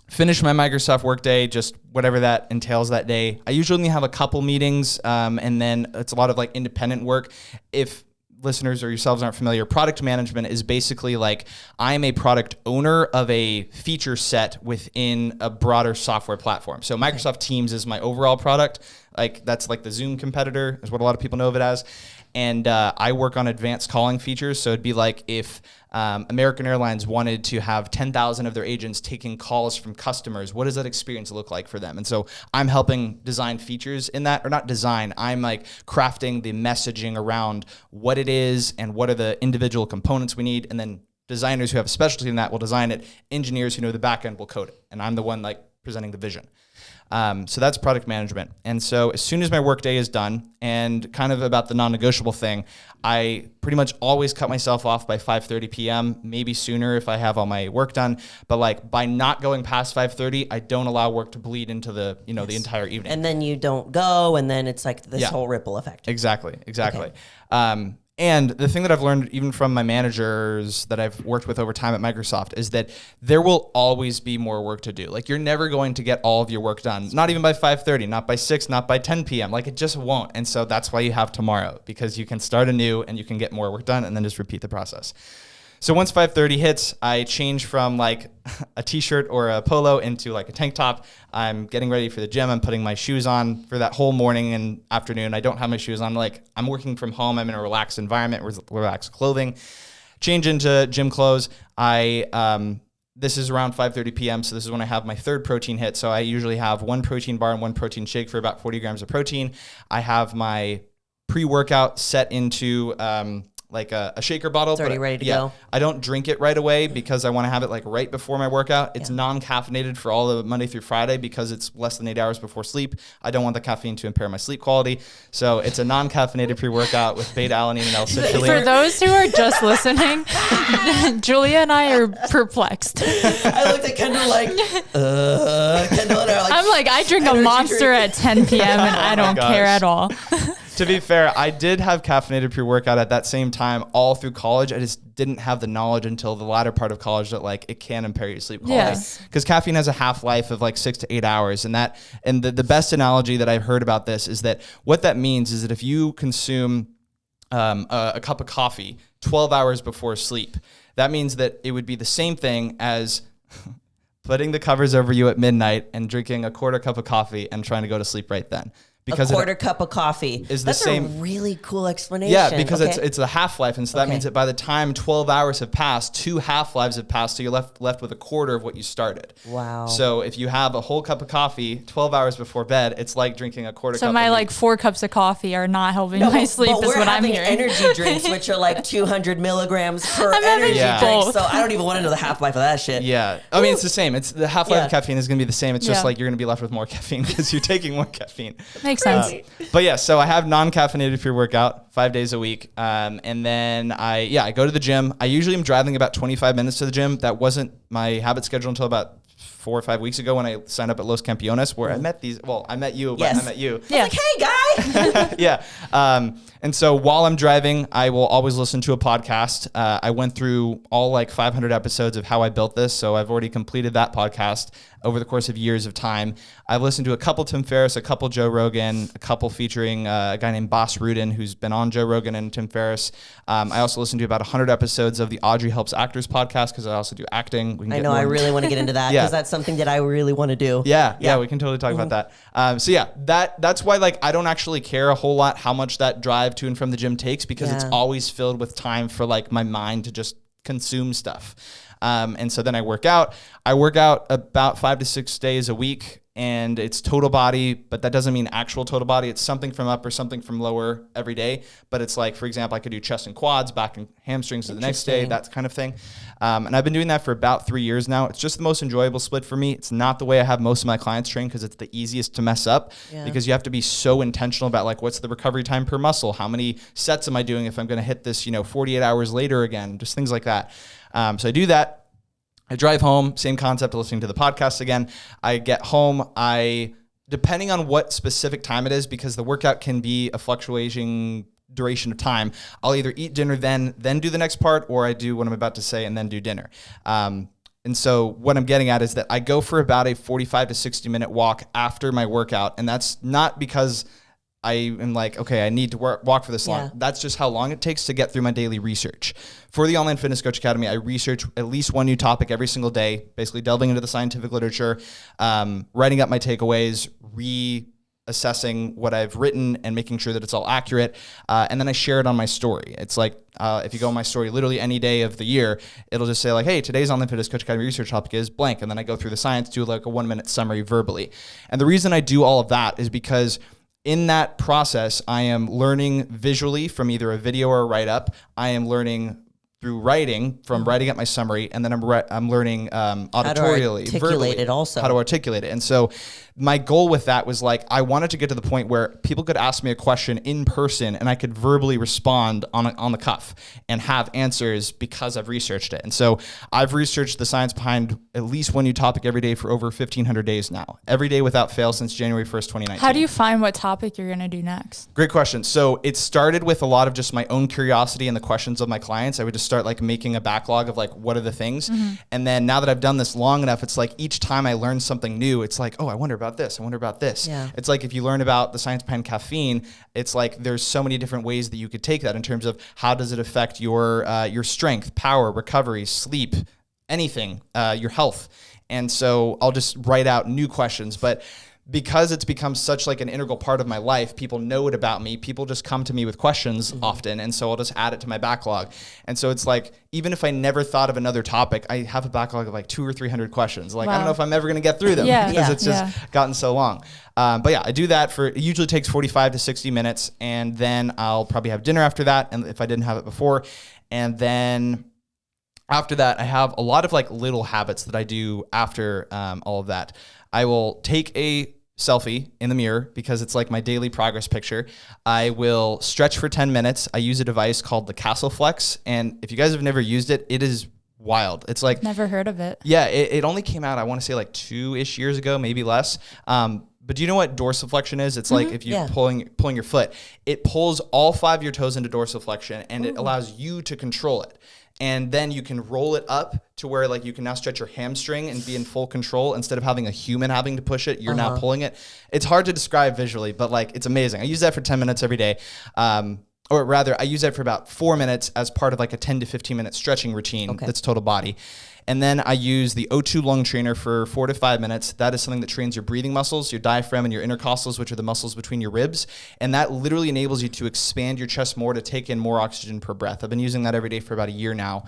finish my Microsoft workday, just whatever that entails that day. I usually only have a couple meetings, and then it's a lot of like independent work. If listeners or yourselves aren't familiar, product management is basically like I'm a product owner of a feature set within a broader software platform. So Microsoft Teams is my overall product. Like that's like the Zoom competitor is what a lot of people know of it as. And I work on advanced calling features. So it'd be like if American Airlines wanted to have 10,000 of their agents taking calls from customers, what does that experience look like for them? And so I'm helping design features in that, or not design, I'm like crafting the messaging around what it is and what are the individual components we need. And then designers who have a specialty in that will design it. Engineers who know the back end will code it. And I'm the one like presenting the vision. So that's product management. And so as soon as my workday is done, and kind of about the non-negotiable thing, I pretty much always cut myself off by 5:30 p.m., maybe sooner if I have all my work done. But like by not going past 5:30, I don't allow work to bleed into the, the entire evening. And then you don't go, and then it's like this whole ripple effect. Exactly. Okay. And the thing that I've learned even from my managers that I've worked with over time at Microsoft is that there will always be more work to do. Like you're never going to get all of your work done, not even by 5:30, not by 6, not by 10 p.m. Like it just won't. And so that's why you have tomorrow, because you can start anew and you can get more work done and then just repeat the process. So once 5:30 hits, I change from like a t-shirt or a polo into like a tank top. I'm getting ready for the gym. I'm putting my shoes on for that whole morning and afternoon. I don't have my shoes on. Like I'm working from home. I'm in a relaxed environment, relaxed clothing. Change into gym clothes. This is around 5:30 p.m. So this is when I have my third protein hit. So I usually have one protein bar and one protein shake for about 40 grams of protein. I have my pre-workout set into like a shaker bottle. It's already ready to go. I don't drink it right away because I want to have it like right before my workout. It's non-caffeinated for all of Monday through Friday because it's less than 8 hours before sleep. I don't want the caffeine to impair my sleep quality. So it's a non-caffeinated pre-workout with beta-alanine and L-citrulline. For those who are just listening, Julia and I are perplexed. I looked at Kendall like, Kendall and I are like, I'm like, I drink a Monster at 10 p.m. and I don't care at all. To be fair, I did have caffeinated pre-workout at that same time all through college. I just didn't have the knowledge until the latter part of college that like it can impair your sleep quality. Because caffeine has a half-life of like 6 to 8 hours. And the best analogy that I've heard about this is that what that means is that if you consume a cup of coffee 12 hours before sleep, that means that it would be the same thing as putting the covers over you at midnight and drinking a quarter cup of coffee and trying to go to sleep right then. Because a quarter cup of coffee is That's the same. A really cool explanation. Yeah, because it's a half-life, and so that means that by the time 12 hours have passed, 2 half-lives have passed, so you're left with a quarter of what you started. Wow. So if you have a whole cup of coffee 12 hours before bed, it's like drinking a quarter cup. So my like 4 cups of coffee are not helping my sleep is what I'm hearing. We're having energy drinks, which are like 200 milligrams per energy drink, so I don't even want to know the half-life of that shit. Yeah. I mean, it's the same. It's the half-life of caffeine is going to be the same. It's just like you're going to be left with more caffeine because you're taking more caffeine. Makes sense. But yeah, so I have non-caffeinated pre-workout 5 days a week. And then I go to the gym. I usually am driving about 25 minutes to the gym. That wasn't my habit schedule until about 4 or 5 weeks ago when I signed up at Los Campeones, where I met I met you, but I met you. Yeah. Like, hey, guy. Yeah. And so while I'm driving, I will always listen to a podcast. I went through all like 500 episodes of How I Built This. So I've already completed that podcast over the course of years of time. I've listened to a couple Tim Ferriss, a couple Joe Rogan, a couple featuring a guy named Bas Rudin, who's been on Joe Rogan and Tim Ferriss. I also listened to about 100 episodes of the Audrey Helps Actors podcast because I also do acting. I know, I really want to get into that because that's something that I really want to do. Yeah, we can totally talk about that. So yeah, that's why like I don't actually care a whole lot how much that drive to and from the gym takes because it's always filled with time for like my mind to just consume stuff. And so then I work out. I work out about 5 to 6 days a week. And it's total body, but that doesn't mean actual total body. It's something from upper, something from lower every day. But it's like, for example, I could do chest and quads, back and hamstrings the next day, that kind of thing. And I've been doing that for about 3 years now. It's just the most enjoyable split for me. It's not the way I have most of my clients train because it's the easiest to mess up because you have to be so intentional about like, what's the recovery time per muscle? How many sets am I doing if I'm going to hit this, 48 hours later again, just things like that. So I do that. I drive home, same concept of listening to the podcast again. I get home, depending on what specific time it is, because the workout can be a fluctuating duration of time, I'll either eat dinner then do the next part, or I do what I'm about to say and then do dinner. And so what I'm getting at is that I go for about a 45 to 60 minute walk after my workout. And that's not because I am like, okay, I need to walk for this long. That's just how long it takes to get through my daily research. For the Online Fitness Coach Academy, I research at least one new topic every single day, basically delving into the scientific literature, writing up my takeaways, reassessing what I've written and making sure that it's all accurate. And then I share it on my story. It's like, if you go on my story, literally any day of the year, it'll just say like, hey, today's Online Fitness Coach Academy research topic is blank. And then I go through the science, do like a 1-minute summary verbally. And the reason I do all of that is because in that process, I am learning visually from either a video or a write-up. I am learning through writing, from writing up my summary, and then I'm learning auditorially, verbally, how to articulate it. And so my goal with that was like, I wanted to get to the point where people could ask me a question in person and I could verbally respond on the cuff and have answers because I've researched it. And so I've researched the science behind at least one new topic every day for over 1,500 days now, every day without fail since January 1st, 2019. How do you find what topic you're going to do next? Great question. So it started with a lot of just my own curiosity and the questions of my clients. I would just start like making a backlog of like, what are the things? And then now that I've done this long enough, it's like each time I learn something new, it's like, oh, I wonder about this. I wonder about this. Yeah. It's like if you learn about the science behind caffeine, it's like there's so many different ways that you could take that in terms of how does it affect your strength, power, recovery, sleep, anything, your health. And so I'll just write out new questions. But because it's become such like an integral part of my life, people know it about me. People just come to me with questions often. And so I'll just add it to my backlog. And so it's like, even if I never thought of another topic, I have a backlog of like 200 or 300 questions. Like, I don't know if I'm ever going to get through them because it's just gotten so long. But yeah, I do that it usually takes 45 to 60 minutes. And then I'll probably have dinner after that. And if I didn't have it before, and then after that, I have a lot of like little habits that I do after all of that. I will take a selfie in the mirror because it's like my daily progress picture. I will stretch for 10 minutes. I use a device called the Castle Flex. And if you guys have never used it, it is wild. It's like, never heard of it. Yeah. It only came out, I want to say like 2-ish years ago, maybe less. But but do you know what dorsiflexion is? It's like if you're pulling your foot, it pulls all 5 of your toes into dorsiflexion, and it allows you to control it. And then you can roll it up to where like you can now stretch your hamstring and be in full control instead of having a human having to push it. You're now pulling it. It's hard to describe visually, but like it's amazing. I use that for 10 minutes every day. Or rather, I use that for about 4 minutes as part of like a 10 to 15 minute stretching routine. That's total body. And then I use the O2 lung trainer for 4 to 5 minutes. That is something that trains your breathing muscles, your diaphragm and your intercostals, which are the muscles between your ribs. And that literally enables you to expand your chest more to take in more oxygen per breath. I've been using that every day for about a year now.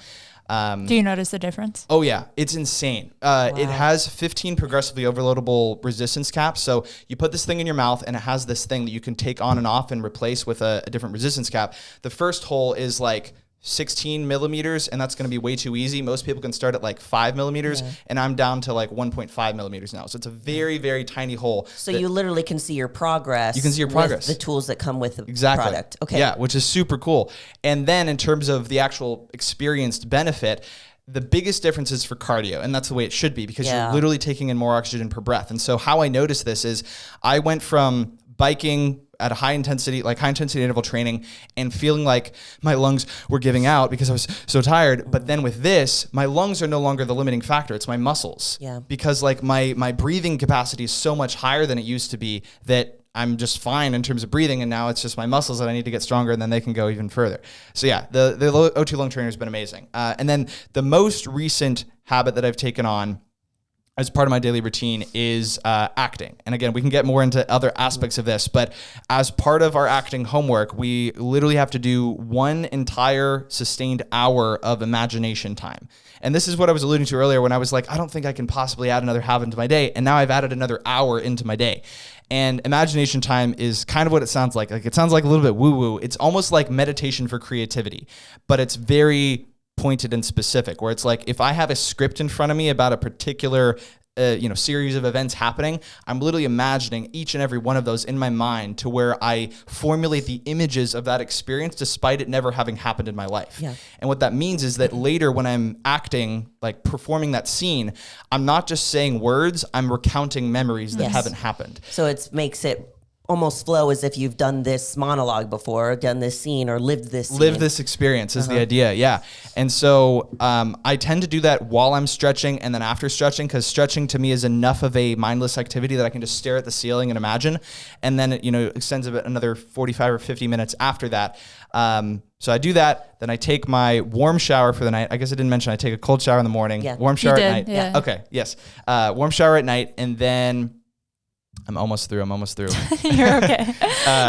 Do you notice the difference? Oh yeah, it's insane. It has 15 progressively overloadable resistance caps. So you put this thing in your mouth and it has this thing that you can take on and off and replace with a different resistance cap. The first hole is like 16 millimeters, and that's going to be way too easy. Most people can start at like 5 millimeters, and I'm down to like 1.5 millimeters now. So it's a very, very tiny hole. So you literally can see your progress. You can see your progress. With the tools that come with the exactly. product. Okay. Yeah, which is super cool. And then in terms of the actual experienced benefit, the biggest difference is for cardio, and that's the way it should be because you're literally taking in more oxygen per breath. And so how I noticed this is I went from biking at a high intensity interval training and feeling like my lungs were giving out because I was so tired. But then with this, my lungs are no longer the limiting factor. It's my muscles. Yeah. Because like my breathing capacity is so much higher than it used to be that I'm just fine in terms of breathing. And now it's just my muscles that I need to get stronger, and then they can go even further. So yeah, the O2 lung trainer has been amazing. And then the most recent habit that I've taken on as part of my daily routine is acting. And again, we can get more into other aspects of this, but as part of our acting homework, we literally have to do 1 entire sustained hour of imagination time. And this is what I was alluding to earlier when I was like, I don't think I can possibly add another habit into my day. And now I've added another hour into my day. And imagination time is kind of what it sounds like. Like it sounds like a little bit woo-woo. It's almost like meditation for creativity, but it's very pointed and specific, where it's like if I have a script in front of me about a particular series of events happening, I'm literally imagining each and every one of those in my mind to where I formulate the images of that experience despite it never having happened in my life. Yeah. And what that means is that later when I'm acting, like performing that scene, I'm not just saying words, I'm recounting memories that haven't happened. So it makes it almost flow as if you've done this monologue before, done this scene, or lived this scene. Live this experience is the idea, yeah. And so I tend to do that while I'm stretching and then after stretching, because stretching to me is enough of a mindless activity that I can just stare at the ceiling and imagine. And then it extends a bit, another 45 or 50 minutes after that. So I do that, then I take my warm shower for the night. I guess I didn't mention I take a cold shower in the morning, warm shower at night. Yeah. Okay, yes. Warm shower at night, and then I'm almost through. You're okay.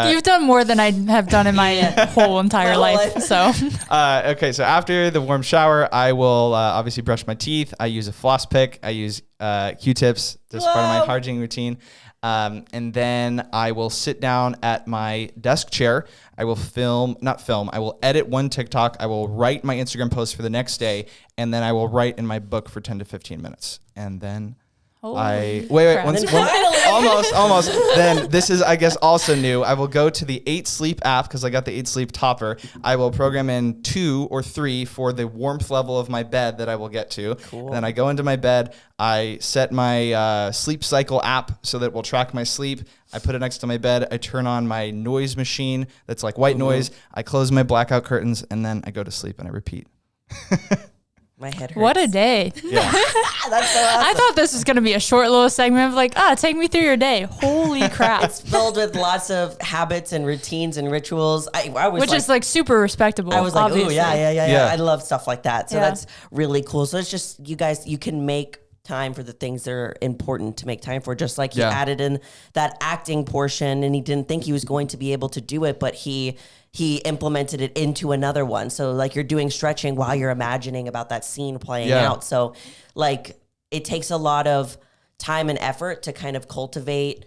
You've done more than I have done in my whole entire life. So okay, so after the warm shower, I will obviously brush my teeth. I use a floss pick. I use Q-tips. That's part of my hygiene routine. And then I will sit down at my desk chair. I will I will edit one TikTok. I will write my Instagram post for the next day. And then I will write in my book for 10 to 15 minutes. And then almost. Then this is, I guess, also new. I will go to the 8 Sleep app because I got the 8 Sleep topper. I will program in 2 or 3 for the warmth level of my bed that I will get to. Cool. Then I go into my bed. I set my sleep cycle app so that it will track my sleep. I put it next to my bed. I turn on my noise machine that's like white noise. I close my blackout curtains, and then I go to sleep and I repeat. My head hurts. What a day. Yeah. That's so awesome. I thought this was going to be a short little segment of like, take me through your day. Holy crap. It's filled with lots of habits and routines and rituals. Which is like super respectable. I was like, obviously. Yeah. I love stuff like that. So that's really cool. So it's just, you guys, you can make time for the things that are important to make time for, just like he added in that acting portion, and he didn't think he was going to be able to do it, but he implemented it into another one. So like you're doing stretching while you're imagining about that scene playing out. So like it takes a lot of time and effort to kind of cultivate,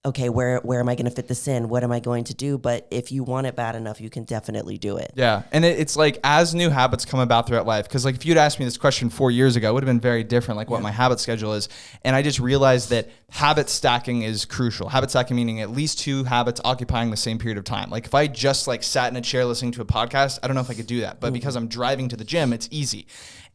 okay, where am I going to fit this in? What am I going to do? But if you want it bad enough, you can definitely do it. Yeah. And it's like as new habits come about throughout life, because like if you'd asked me this question 4 years ago, it would have been very different, like what my habit schedule is. And I just realized that habit stacking is crucial. Habit stacking meaning at least 2 habits occupying the same period of time. Like if I just like sat in a chair listening to a podcast, I don't know if I could do that. But because I'm driving to the gym, it's easy.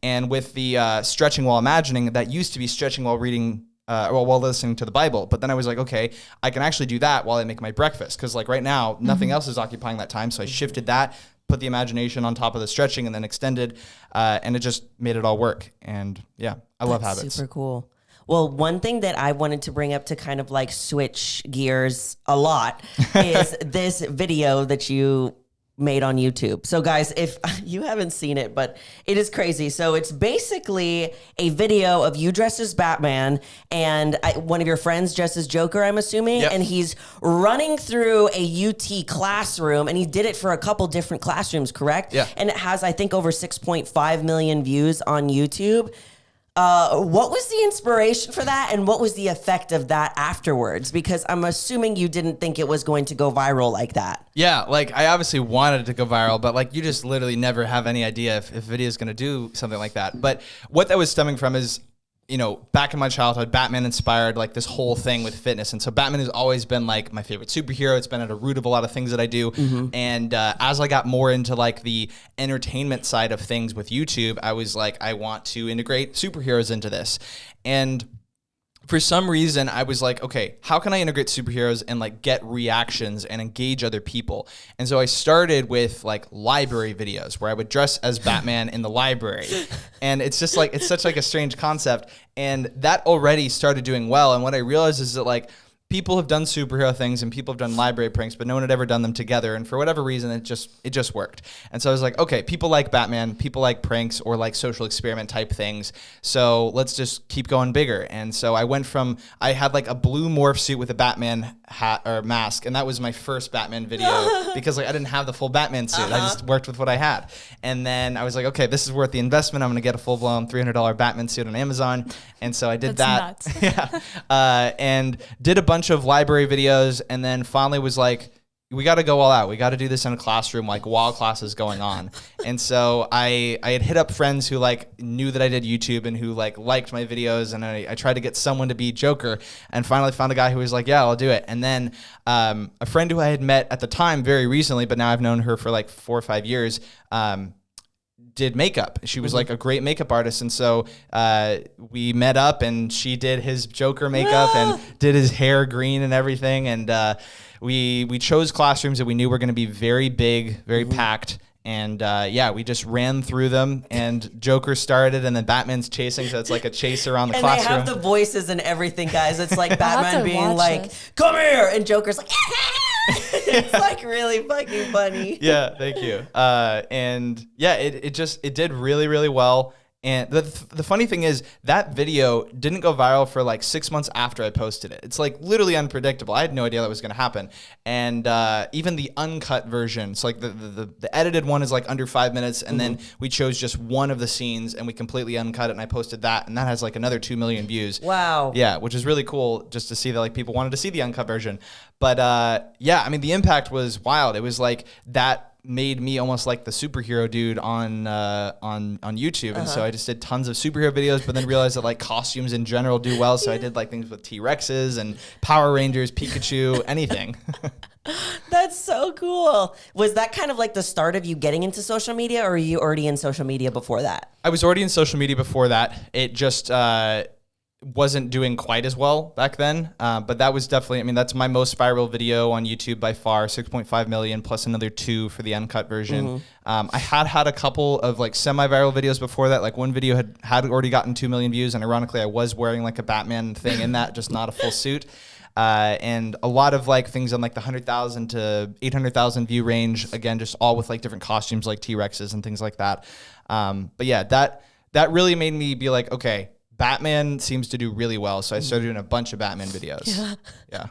And with the stretching while imagining, that used to be stretching while reading while listening to the Bible. But then I was like, okay, I can actually do that while I make my breakfast. Because like right now, nothing else is occupying that time. So I shifted that, put the imagination on top of the stretching, and then extended, and it just made it all work. And yeah, I love habits. Super cool. Well, one thing that I wanted to bring up to kind of like switch gears a lot is this video that you made on YouTube. So guys, if you haven't seen it, but it is crazy. So it's basically a video of you dressed as Batman and one of your friends dressed as Joker, I'm assuming. Yep. And he's running through a UT classroom, and he did it for a couple different classrooms, correct? Yeah. And it has, I think, over 6.5 million views on YouTube. What was the inspiration for that, and what was the effect of that afterwards? Because I'm assuming you didn't think it was going to go viral like that. Yeah, like I obviously wanted it to go viral, but like you just literally never have any idea if video is going to do something like that. But what that was stemming from is, you know, back in my childhood, Batman inspired like this whole thing with fitness. And so Batman has always been like my favorite superhero. It's been at the root of a lot of things that I do. And as I got more into like the entertainment side of things with YouTube, I was like, I want to integrate superheroes into this. And for some reason, I was like, okay, how can I integrate superheroes and like get reactions and engage other people? And so I started with like library videos where I would dress as Batman in the library. And it's just like, it's such like a strange concept. And that already started doing well. And what I realized is that like, people have done superhero things and people have done library pranks, but no one had ever done them together. And for whatever reason, it just worked. And so I was like, okay, people like Batman, people like pranks or like social experiment type things. So let's just keep going bigger. And so I went from, I had like a blue morph suit with a Batman hat or mask. And that was my first Batman video because like I didn't have the full Batman suit. I just worked with what I had. And then I was like, okay, this is worth the investment. I'm going to get a full blown $300 Batman suit on Amazon. And so I did that. Yeah. And did a bunch of library videos, and then finally was like, we got to go all out. We got to do this in a classroom, like while class is going on. And so I had hit up friends who like knew that I did YouTube and who like liked my videos. And I tried to get someone to be Joker, and finally found a guy who was like, yeah, I'll do it. And then a friend who I had met at the time very recently, but now I've known her for like 4 or 5 years, did makeup. She was like a great makeup artist. And so we met up and she did his Joker makeup and did his hair green and everything. And we chose classrooms that we knew were going to be very big, very packed. And yeah, we just ran through them, and Joker started, and then Batman's chasing, so it's like a chase around the classroom. And they have the voices and everything, guys. It's like Batman being like, come here, and Joker's like, it's like really fucking funny. Yeah, thank you. And yeah, it did really, really well. And the funny thing is that video didn't go viral for like 6 months after I posted it. It's like literally unpredictable. I had no idea that was going to happen. And even the uncut version, so like the edited one is like under 5 minutes, and then we chose just one of the scenes and we completely uncut it, and I posted that, and that has like another 2 million views. Wow. Yeah, which is really cool just to see that like people wanted to see the uncut version. But yeah, I mean the impact was wild. It was like that made me almost like the superhero dude on YouTube. And so I just did tons of superhero videos, but then realized that like costumes in general do well. So I did like things with T-Rexes and Power Rangers, Pikachu, anything. That's so cool. Was that kind of like the start of you getting into social media, or were you already in social media before that? I was already in social media before that. It just wasn't doing quite as well back then, but that was definitely, I mean, that's my most viral video on YouTube by far, 6.5 million plus another 2 for the uncut version. I had a couple of like semi-viral videos before that. Like one video had already gotten 2 million views, and ironically I was wearing like a Batman thing in that, just not a full suit. And a lot of like things on like the 100,000 to 800,000 view range, again, just all with like different costumes like T-Rexes and things like that. But yeah, that really made me be like, okay, Batman seems to do really well, so I started doing a bunch of Batman videos. Yeah.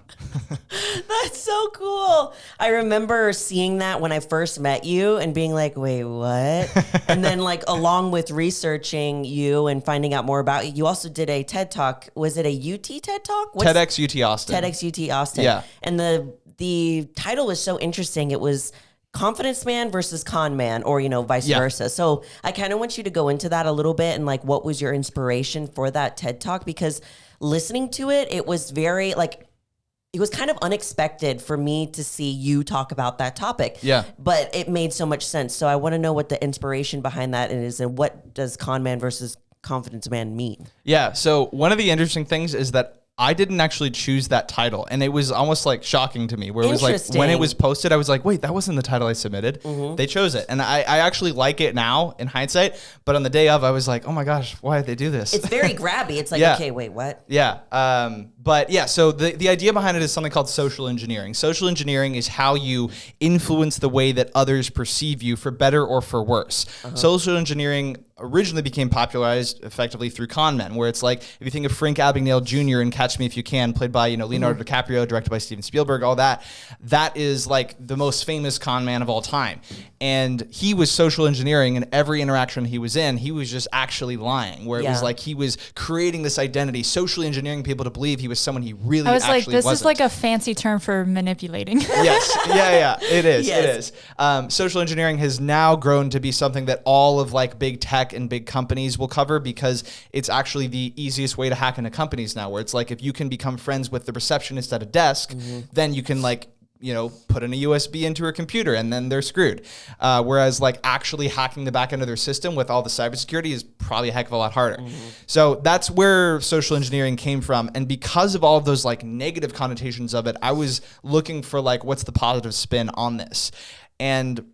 That's so cool. I remember seeing that when I first met you and being like, wait, what? And then like along with researching you and finding out more about you, you also did a TED Talk. Was it a UT TED Talk? TEDx UT Austin. TEDx UT Austin. Yeah. And the title was so interesting. It was Confidence Man versus Con Man, or, you know, vice versa. So I kind of want you to go into that a little bit, and like, what was your inspiration for that TED Talk? Because listening to it, it was very like, it was kind of unexpected for me to see you talk about that topic. Yeah. But it made so much sense. So I want to know what the inspiration behind that is, and what does Con Man versus confidence man mean? Yeah. So one of the interesting things is that I didn't actually choose that title, and it was almost like shocking to me, where it was like, when it was posted, I was like, wait, that wasn't the title I submitted. They chose it. And I actually like it now in hindsight, but on the day of, I was like, oh my gosh, why did they do this? It's very grabby. It's like, okay, wait, what? Yeah. But yeah, so the idea behind it is something called social engineering. Social engineering is how you influence the way that others perceive you, for better or for worse. Social engineering originally became popularized effectively through con men, where it's like, if you think of Frank Abagnale Jr. in Catch Me If You Can, played by, Leonardo DiCaprio, directed by Steven Spielberg, all that, that is like the most famous con man of all time. And he was social engineering in every interaction he was in. He was just actually lying, where it was like he was creating this identity, socially engineering people to believe he was someone he really actually wasn't. This is like a fancy term for manipulating. Yes. Yeah. It is. Yes. It is. Social engineering has now grown to be something that all of like big tech and big companies will cover, because it's actually the easiest way to hack into companies now, where it's like, if you can become friends with the receptionist at a desk, then you can like, put in a USB into her computer, and then they're screwed. Whereas like actually hacking the back end of their system with all the cybersecurity is probably a heck of a lot harder. So that's where social engineering came from. And because of all of those like negative connotations of it, I was looking for like, what's the positive spin on this? And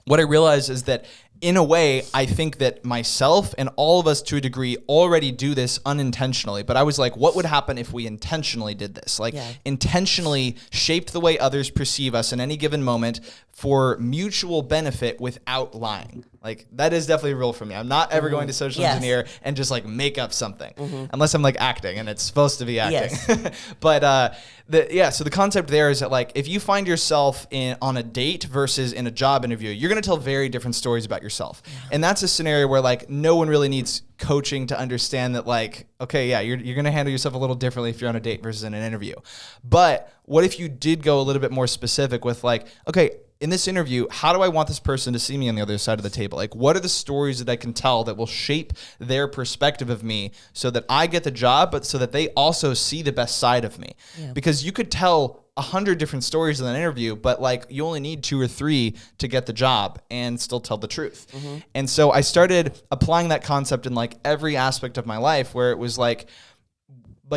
what I realized is that, in a way, I think that myself and all of us to a degree already do this unintentionally. But I was like, what would happen if we intentionally did this? Like intentionally shaped the way others perceive us in any given moment for mutual benefit without lying. Like that is definitely a rule for me. I'm not ever going to social engineer and just like make up something, unless I'm like acting and it's supposed to be acting. But so the concept there is that like, if you find yourself on a date versus in a job interview, you're going to tell very different stories about yourself. And that's a scenario where like no one really needs coaching to understand that like, okay, yeah, you're going to handle yourself a little differently if you're on a date versus in an interview. But what if you did go a little bit more specific with like, okay, in this interview, how do I want this person to see me on the other side of the table? Like, what are the stories that I can tell that will shape their perspective of me so that I get the job, but so that they also see the best side of me? Because you could tell 100 different stories in an interview, but like you only need 2 or 3 to get the job and still tell the truth. And so I started applying that concept in like every aspect of my life, where it was like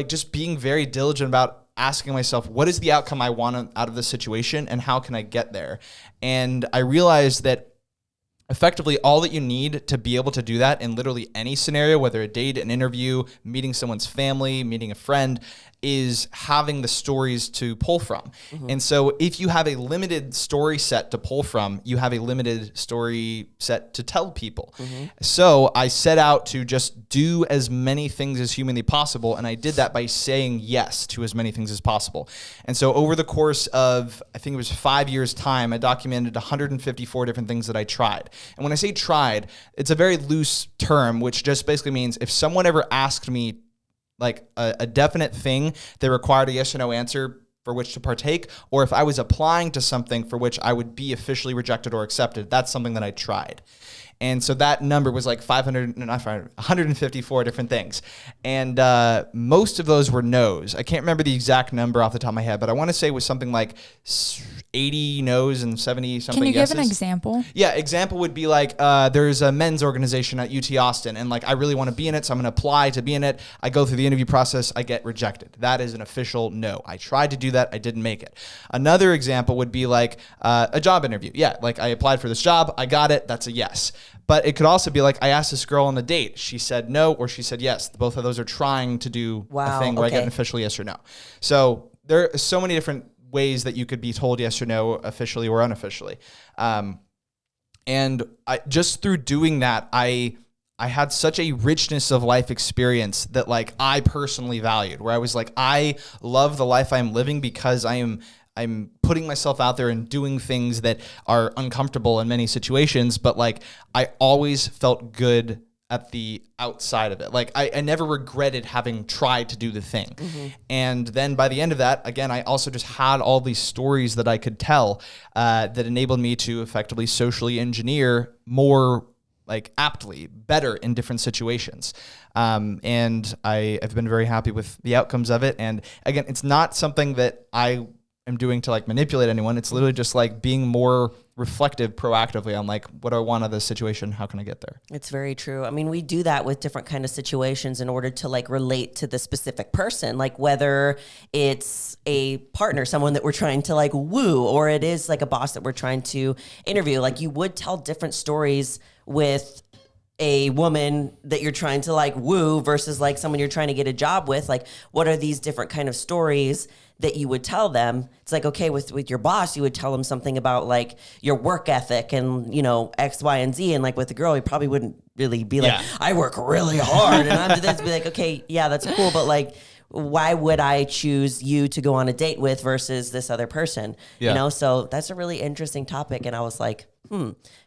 just being very diligent about asking myself, what is the outcome I want out of this situation, and how can I get there? And I realized that effectively all that you need to be able to do that in literally any scenario, whether a date, an interview, meeting someone's family, meeting a friend, is having the stories to pull from. And so if you have a limited story set to pull from, you have a limited story set to tell people. So I set out to just do as many things as humanly possible. And I did that by saying yes to as many things as possible. And so over the course of, I think it was 5 years' time, I documented 154 different things that I tried. And when I say tried, it's a very loose term, which just basically means if someone ever asked me like a definite thing that required a yes or no answer for which to partake, or if I was applying to something for which I would be officially rejected or accepted, that's something that I tried. And so that number was like 154 different things. And most of those were no's. I can't remember the exact number off the top of my head, but I want to say it was something like 80 no's and 70 something yeses. Can you yeses. give an example? Yeah, example would be like there's a men's organization at UT Austin, and like I really want to be in it, so I'm going to apply to be in it. I go through the interview process, I get rejected. That is an official no. I tried to do that, I didn't make it. Another example would be like a job interview. Yeah, like I applied for this job, I got it, that's a yes. But it could also be like I asked this girl on a date, she said no or she said yes. Both of those are trying to do a thing where I get an official yes or no. So there are so many different ways that you could be told yes or no, officially or unofficially. And I, just through doing that, I had such a richness of life experience that like I personally valued, where I was like, I love the life I'm living because I'm putting myself out there and doing things that are uncomfortable in many situations, but like I always felt good at the outside of it. Like I never regretted having tried to do the thing. And then by the end of that, again, I also just had all these stories that I could tell that enabled me to effectively socially engineer more like aptly, better in different situations. And I have been very happy with the outcomes of it. And again, it's not something that I am doing to like manipulate anyone. It's literally just like being more reflective proactively on like, what do I want out of this situation? How can I get there? It's very true. I mean, we do that with different kind of situations in order to like relate to the specific person, like whether it's a partner, someone that we're trying to like woo, or it is like a boss that we're trying to interview. Like you would tell different stories with a woman that you're trying to like woo versus like someone you're trying to get a job with. Like, what are these different kind of stories that you would tell them? It's like, okay, with your boss, you would tell them something about like your work ethic and, you know, X, Y, and Z. And like with the girl, you probably wouldn't really be like, I work really hard. And I'm just be like, okay, yeah, that's cool. But like, why would I choose you to go on a date with versus this other person? You know, so that's a really interesting topic. And I was like,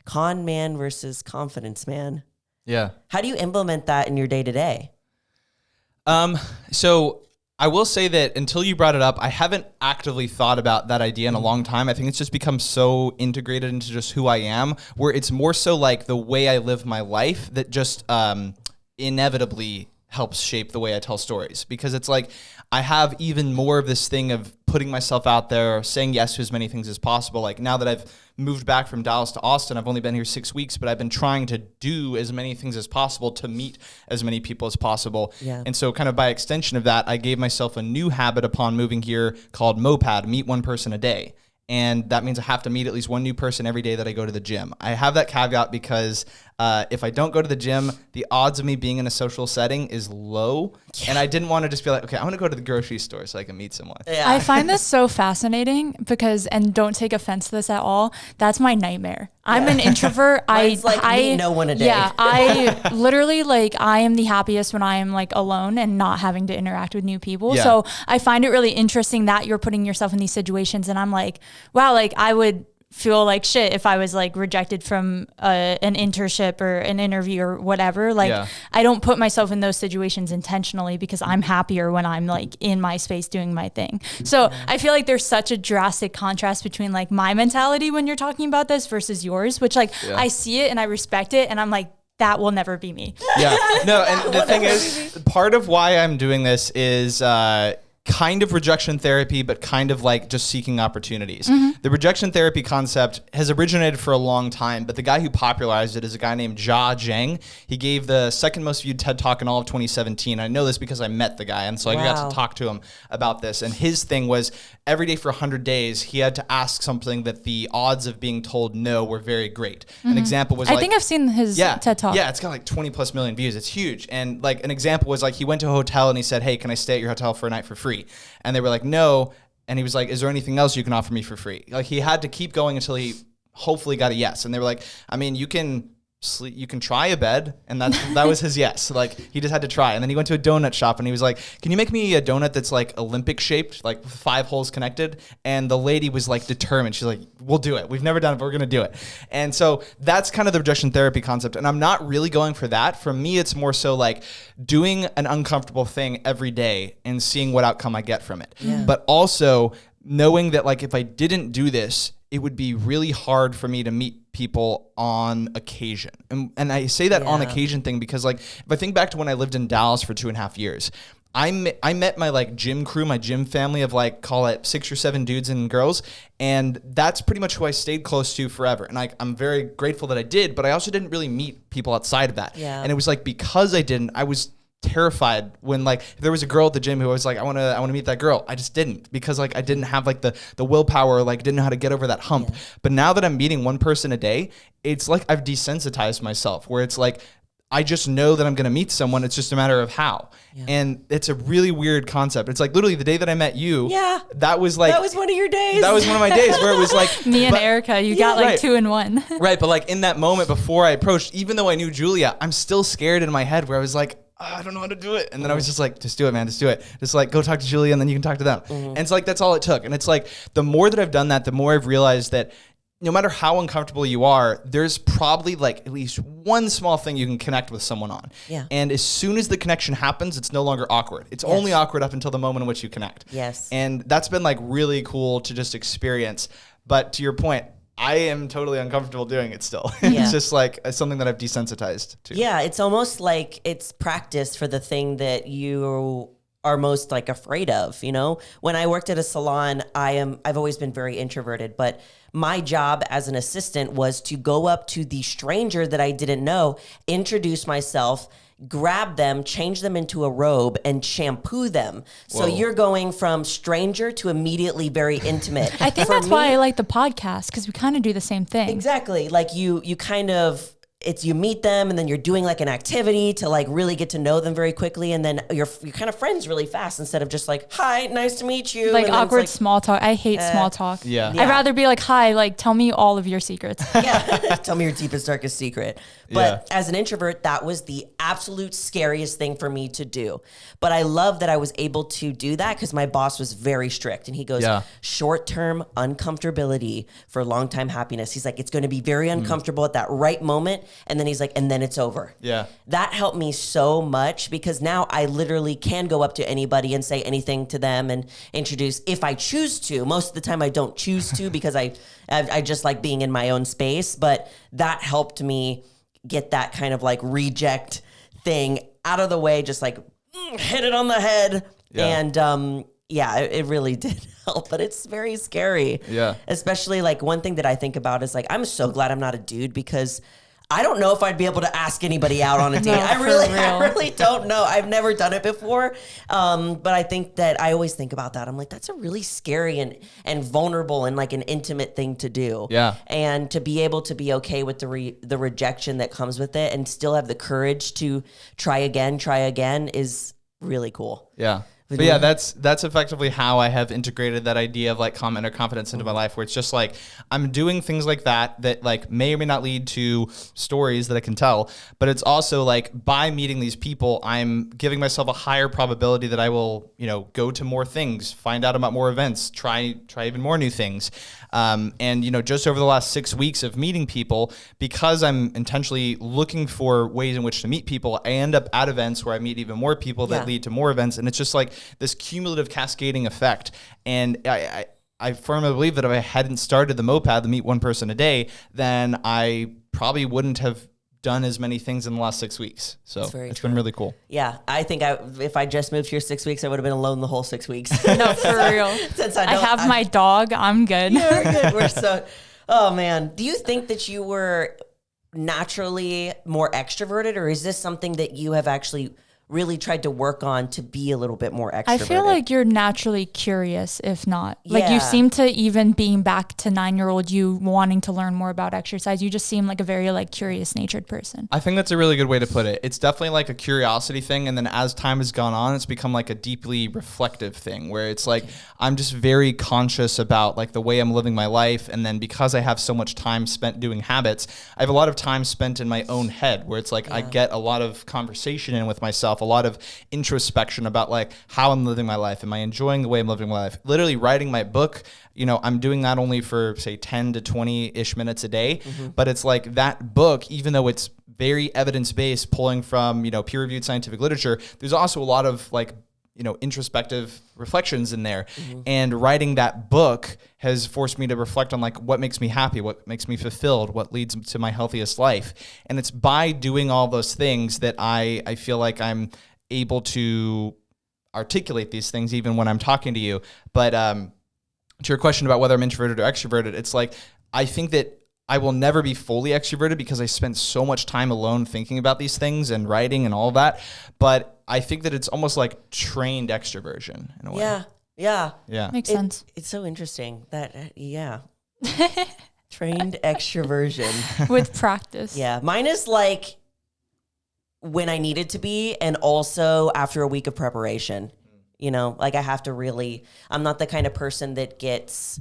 con man versus confidence man. Yeah. How do you implement that in your day to day? So I will say that until you brought it up, I haven't actively thought about that idea in a long time. I think it's just become so integrated into just who I am, where it's more so like the way I live my life that just inevitably helps shape the way I tell stories. Because it's like I have even more of this thing of putting myself out there, saying yes to as many things as possible. Like now that I've moved back from Dallas to Austin, I've only been here 6 weeks, but I've been trying to do as many things as possible to meet as many people as possible. Yeah. And so kind of by extension of that, I gave myself a new habit upon moving here called MOPAD, meet one person a day. And that means I have to meet at least one new person every day that I go to the gym. I have that caveat because if I don't go to the gym, the odds of me being in a social setting is low. Yeah. And I didn't want to just be like, okay, I want to go to the grocery store so I can meet someone. Yeah. I find this so fascinating because, and don't take offense to this at all, that's my nightmare. I'm an introvert. I meet no one a day. Yeah, I literally like I am the happiest when I am like alone and not having to interact with new people. Yeah. So I find it really interesting that you're putting yourself in these situations, and I'm like, wow, like I would feel like shit if I was like rejected from an internship or an interview or whatever. Like I don't put myself in those situations intentionally because I'm happier when I'm like in my space doing my thing. So I feel like there's such a drastic contrast between like my mentality when you're talking about this versus yours, which like I see it and I respect it, and I'm like, that will never be me. Yeah, no, and the thing is, part of why I'm doing this is kind of rejection therapy, but kind of like just seeking opportunities. Mm-hmm. The rejection therapy concept has originated for a long time, but the guy who popularized it is a guy named Jia Zhang. He gave the second most viewed TED Talk in all of 2017. I know this because I met the guy, and so I got to talk to him about this. And his thing was every day for 100 days, he had to ask something that the odds of being told no were very great. Mm-hmm. An example was I think I've seen his TED Talk. Yeah, it's got like 20 plus million views. It's huge. And like an example was like he went to a hotel and he said, hey, can I stay at your hotel for a night for free? And they were like, no. And he was like, is there anything else you can offer me for free? Like he had to keep going until he hopefully got a yes. And they were like, I mean, you can sleep, you can try a bed. And that was his yes. Like he just had to try. And then he went to a donut shop and he was like, can you make me a donut that's like Olympic shaped, like 5 holes connected? And the lady was like determined. She's like, we'll do it. We've never done it, but we're going to do it. And so that's kind of the rejection therapy concept. And I'm not really going for that. For me, it's more so like doing an uncomfortable thing every day and seeing what outcome I get from it. Yeah. But also knowing that like if I didn't do this, it would be really hard for me to meet people on occasion. And I say that on occasion thing because like, if I think back to when I lived in Dallas for 2.5 years, I met my like gym crew, my gym family of like, call it 6 or 7 dudes and girls. And that's pretty much who I stayed close to forever. And I'm very grateful that I did, but I also didn't really meet people outside of that. Yeah. And it was like, because I didn't, I was terrified when like if there was a girl at the gym who was like I want to meet that girl. I just didn't because like I didn't have like the willpower, like didn't know how to get over that hump. But now that I'm meeting one person a day, it's like I've desensitized myself where it's like I just know that I'm going to meet someone. It's just a matter of how. Yeah. And it's a really weird concept. It's like literally the day that I met you. Yeah. That was one of your days. That was one of my days where it was like me and Erica, you got like 2 in 1. Right. But like in that moment before I approached, even though I knew Julia, I'm still scared in my head where I was like, I don't know how to do it. And then I was just like, just do it, man. Just do it. Just like go talk to Julia and then you can talk to them. Mm-hmm. And it's like, that's all it took. And it's like, the more that I've done that, the more I've realized that no matter how uncomfortable you are, there's probably like at least one small thing you can connect with someone on. Yeah. And as soon as the connection happens, it's no longer awkward. It's only awkward up until the moment in which you connect. Yes. And that's been like really cool to just experience. But to your point, I am totally uncomfortable doing it still. It's just like something that I've desensitized to. Yeah, it's almost like it's practice for the thing that you are most like afraid of, you know? When I worked at a salon, I've always been very introverted, but my job as an assistant was to go up to the stranger that I didn't know, introduce myself, grab them, change them into a robe, and shampoo them. So you're going from stranger to immediately very intimate. I think that's why I like the podcast, because we kind of do the same thing. Exactly. Like you kind of, you meet them and then you're doing like an activity to like really get to know them very quickly, and then you're kind of friends really fast instead of just like, hi, nice to meet you. Like and awkward small talk. I hate small talk. Yeah. I'd rather be like, hi, like tell me all of your secrets. Yeah. Tell me your deepest, darkest secret. But as an introvert, that was the absolute scariest thing for me to do. But I love that I was able to do that because my boss was very strict. And he goes, short-term uncomfortability for long-time happiness. He's like, it's going to be very uncomfortable at that right moment. And then he's like, and then it's over. Yeah. That helped me so much because now I literally can go up to anybody and say anything to them and introduce if I choose to. Most of the time I don't choose to because I just like being in my own space. But that helped me get that kind of like reject thing out of the way, just like hit it on the head. And it really did help, but it's very scary. Yeah. Especially like one thing that I think about is like, I'm so glad I'm not a dude because I don't know if I'd be able to ask anybody out on a date. I really don't know. I've never done it before. But I think that I always think about that. I'm like, that's a really scary and vulnerable and like an intimate thing to do. Yeah. And to be able to be okay with the rejection that comes with it and still have the courage to try again is really cool. Yeah. But yeah, that's effectively how I have integrated that idea of like inner confidence into my life, where it's just like I'm doing things like that like may or may not lead to stories that I can tell, but it's also like by meeting these people, I'm giving myself a higher probability that I will, go to more things, find out about more events, try even more new things. And just over the last 6 weeks of meeting people, because I'm intentionally looking for ways in which to meet people, I end up at events where I meet even more people that lead to more events. And it's just like this cumulative cascading effect. And I firmly believe that if I hadn't started the moped to meet one person a day, then I probably wouldn't have done as many things in the last 6 weeks. So it's been really cool. Yeah. I think if I just moved here 6 weeks, I would have been alone the whole 6 weeks. No, for real. Since I have my dog. I'm good. Yeah, we're good. Oh man. Do you think that you were naturally more extroverted, or is this something that you have actually really tried to work on to be a little bit more extroverted? I feel like you're naturally curious, if not. Like you seem to, even being back to 9-year-old you wanting to learn more about exercise, you just seem like a very like curious natured person. I think that's a really good way to put it. It's definitely like a curiosity thing, and then as time has gone on, it's become like a deeply reflective thing where it's like I'm just very conscious about like the way I'm living my life, and then because I have so much time spent doing habits, I have a lot of time spent in my own head where it's like I get a lot of conversation in with myself, a lot of introspection about like how I'm living my life. Am I enjoying the way I'm living my life? Literally writing my book, I'm doing that only for say 10 to 20-ish minutes a day. But it's like that book, even though it's very evidence-based, pulling from, peer-reviewed scientific literature, there's also a lot of like, introspective reflections in there. And writing that book has forced me to reflect on like what makes me happy, what makes me fulfilled, what leads to my healthiest life. And it's by doing all those things that I feel like I'm able to articulate these things even when I'm talking to you. But to your question about whether I'm introverted or extroverted, it's like I think that I will never be fully extroverted because I spent so much time alone thinking about these things and writing and all of that. But I think that it's almost like trained extroversion in a way. Yeah. Makes sense. It's so interesting that, trained extroversion. With practice. Yeah. Mine is like when I need it to be, and also after a week of preparation. Like I have to really, I'm not the kind of person that gets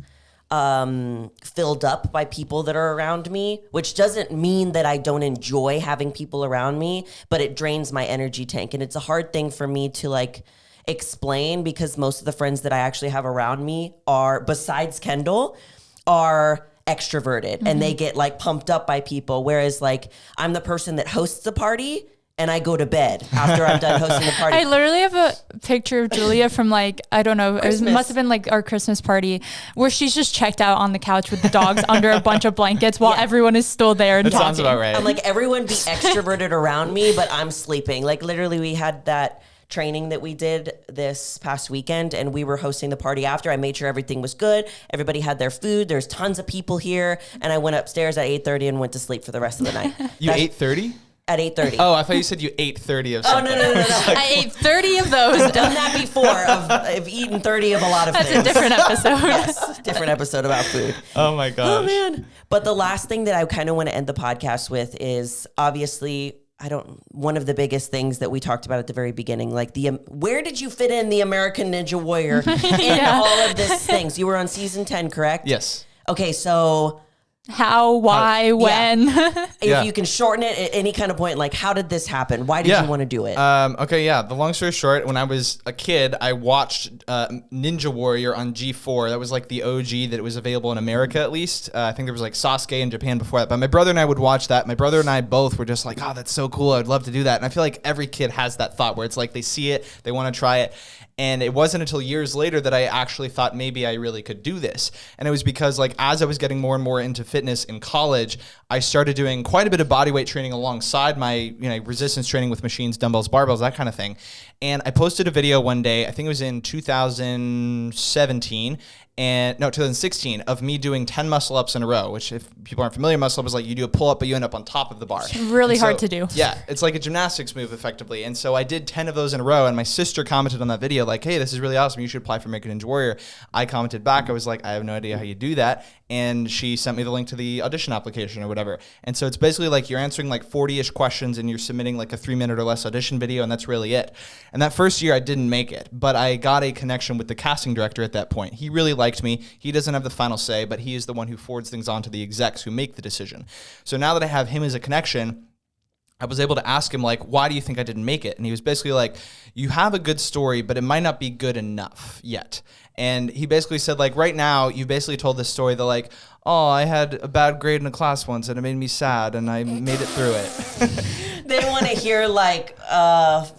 filled up by people that are around me, which doesn't mean that I don't enjoy having people around me, but it drains my energy tank. And it's a hard thing for me to like explain because most of the friends that I actually have around me are, besides Kendall, are extroverted and they get like pumped up by people. Whereas like I'm the person that hosts the party and I go to bed after I'm done hosting the party. I literally have a picture of Julia from like, I don't know, it must have been like our Christmas party where she's just checked out on the couch with the dogs under a bunch of blankets while everyone is still there and that talking. Sounds about right. I'm like, everyone be extroverted around me, but I'm sleeping. Like literally we had that training that we did this past weekend, and we were hosting the party after. I made sure everything was good. Everybody had their food. There's tons of people here, and I went upstairs at 8:30 and went to sleep for the rest of the night. You 8:30? At 8:30. Oh, I thought you said you ate 30 of something. Oh, no. I ate 30 of those. I've done that before. I've eaten 30 of a lot of That's things. a different episode. Yes, different episode about food. Oh my gosh. Oh man. But the last thing that I kind of want to end the podcast with is obviously one of the biggest things that we talked about at the very beginning, like where did you fit in the American Ninja Warrior in all of these things? You were on season 10, correct? Yes. Okay, so How, why, when? if you can shorten it at any kind of point, like how did this happen? Why did you want to do it? The long story short, when I was a kid, I watched Ninja Warrior on G4. That was like the OG that was available in America, at least. I think there was like Sasuke in Japan before that. But my brother and I would watch that. My brother and I both were just like, oh, that's so cool. I'd love to do that. And I feel like every kid has that thought where it's like they see it, they want to try it. And it wasn't until years later that I actually thought maybe I really could do this. And it was because like as I was getting more and more into fitness in college, I started doing quite a bit of body weight training alongside my resistance training with machines, dumbbells, barbells, that kind of thing. And I posted a video one day, I think it was in 2016, of me doing 10 muscle ups in a row, which if people aren't familiar, muscle up is like you do a pull up, but you end up on top of the bar. Really hard to do. Yeah, it's like a gymnastics move effectively. And so I did 10 of those in a row, and my sister commented on that video like, hey, this is really awesome. You should apply for American Ninja Warrior. I commented back. I was like, I have no idea how you do that. And she sent me the link to the audition application or whatever. And so it's basically like you're answering like 40-ish questions and you're submitting like a 3-minute or less audition video, and that's really it. And that first year I didn't make it, but I got a connection with the casting director at that point. He really liked me. He doesn't have the final say, but he is the one who forwards things on to the execs who make the decision. So now that I have him as a connection, I was able to ask him, like, why do you think I didn't make it? And he was basically like, you have a good story, but it might not be good enough yet. And he basically said, like, right now, you basically told this story that, like, oh, I had a bad grade in a class once and it made me sad and I made it through it. They want to hear, like,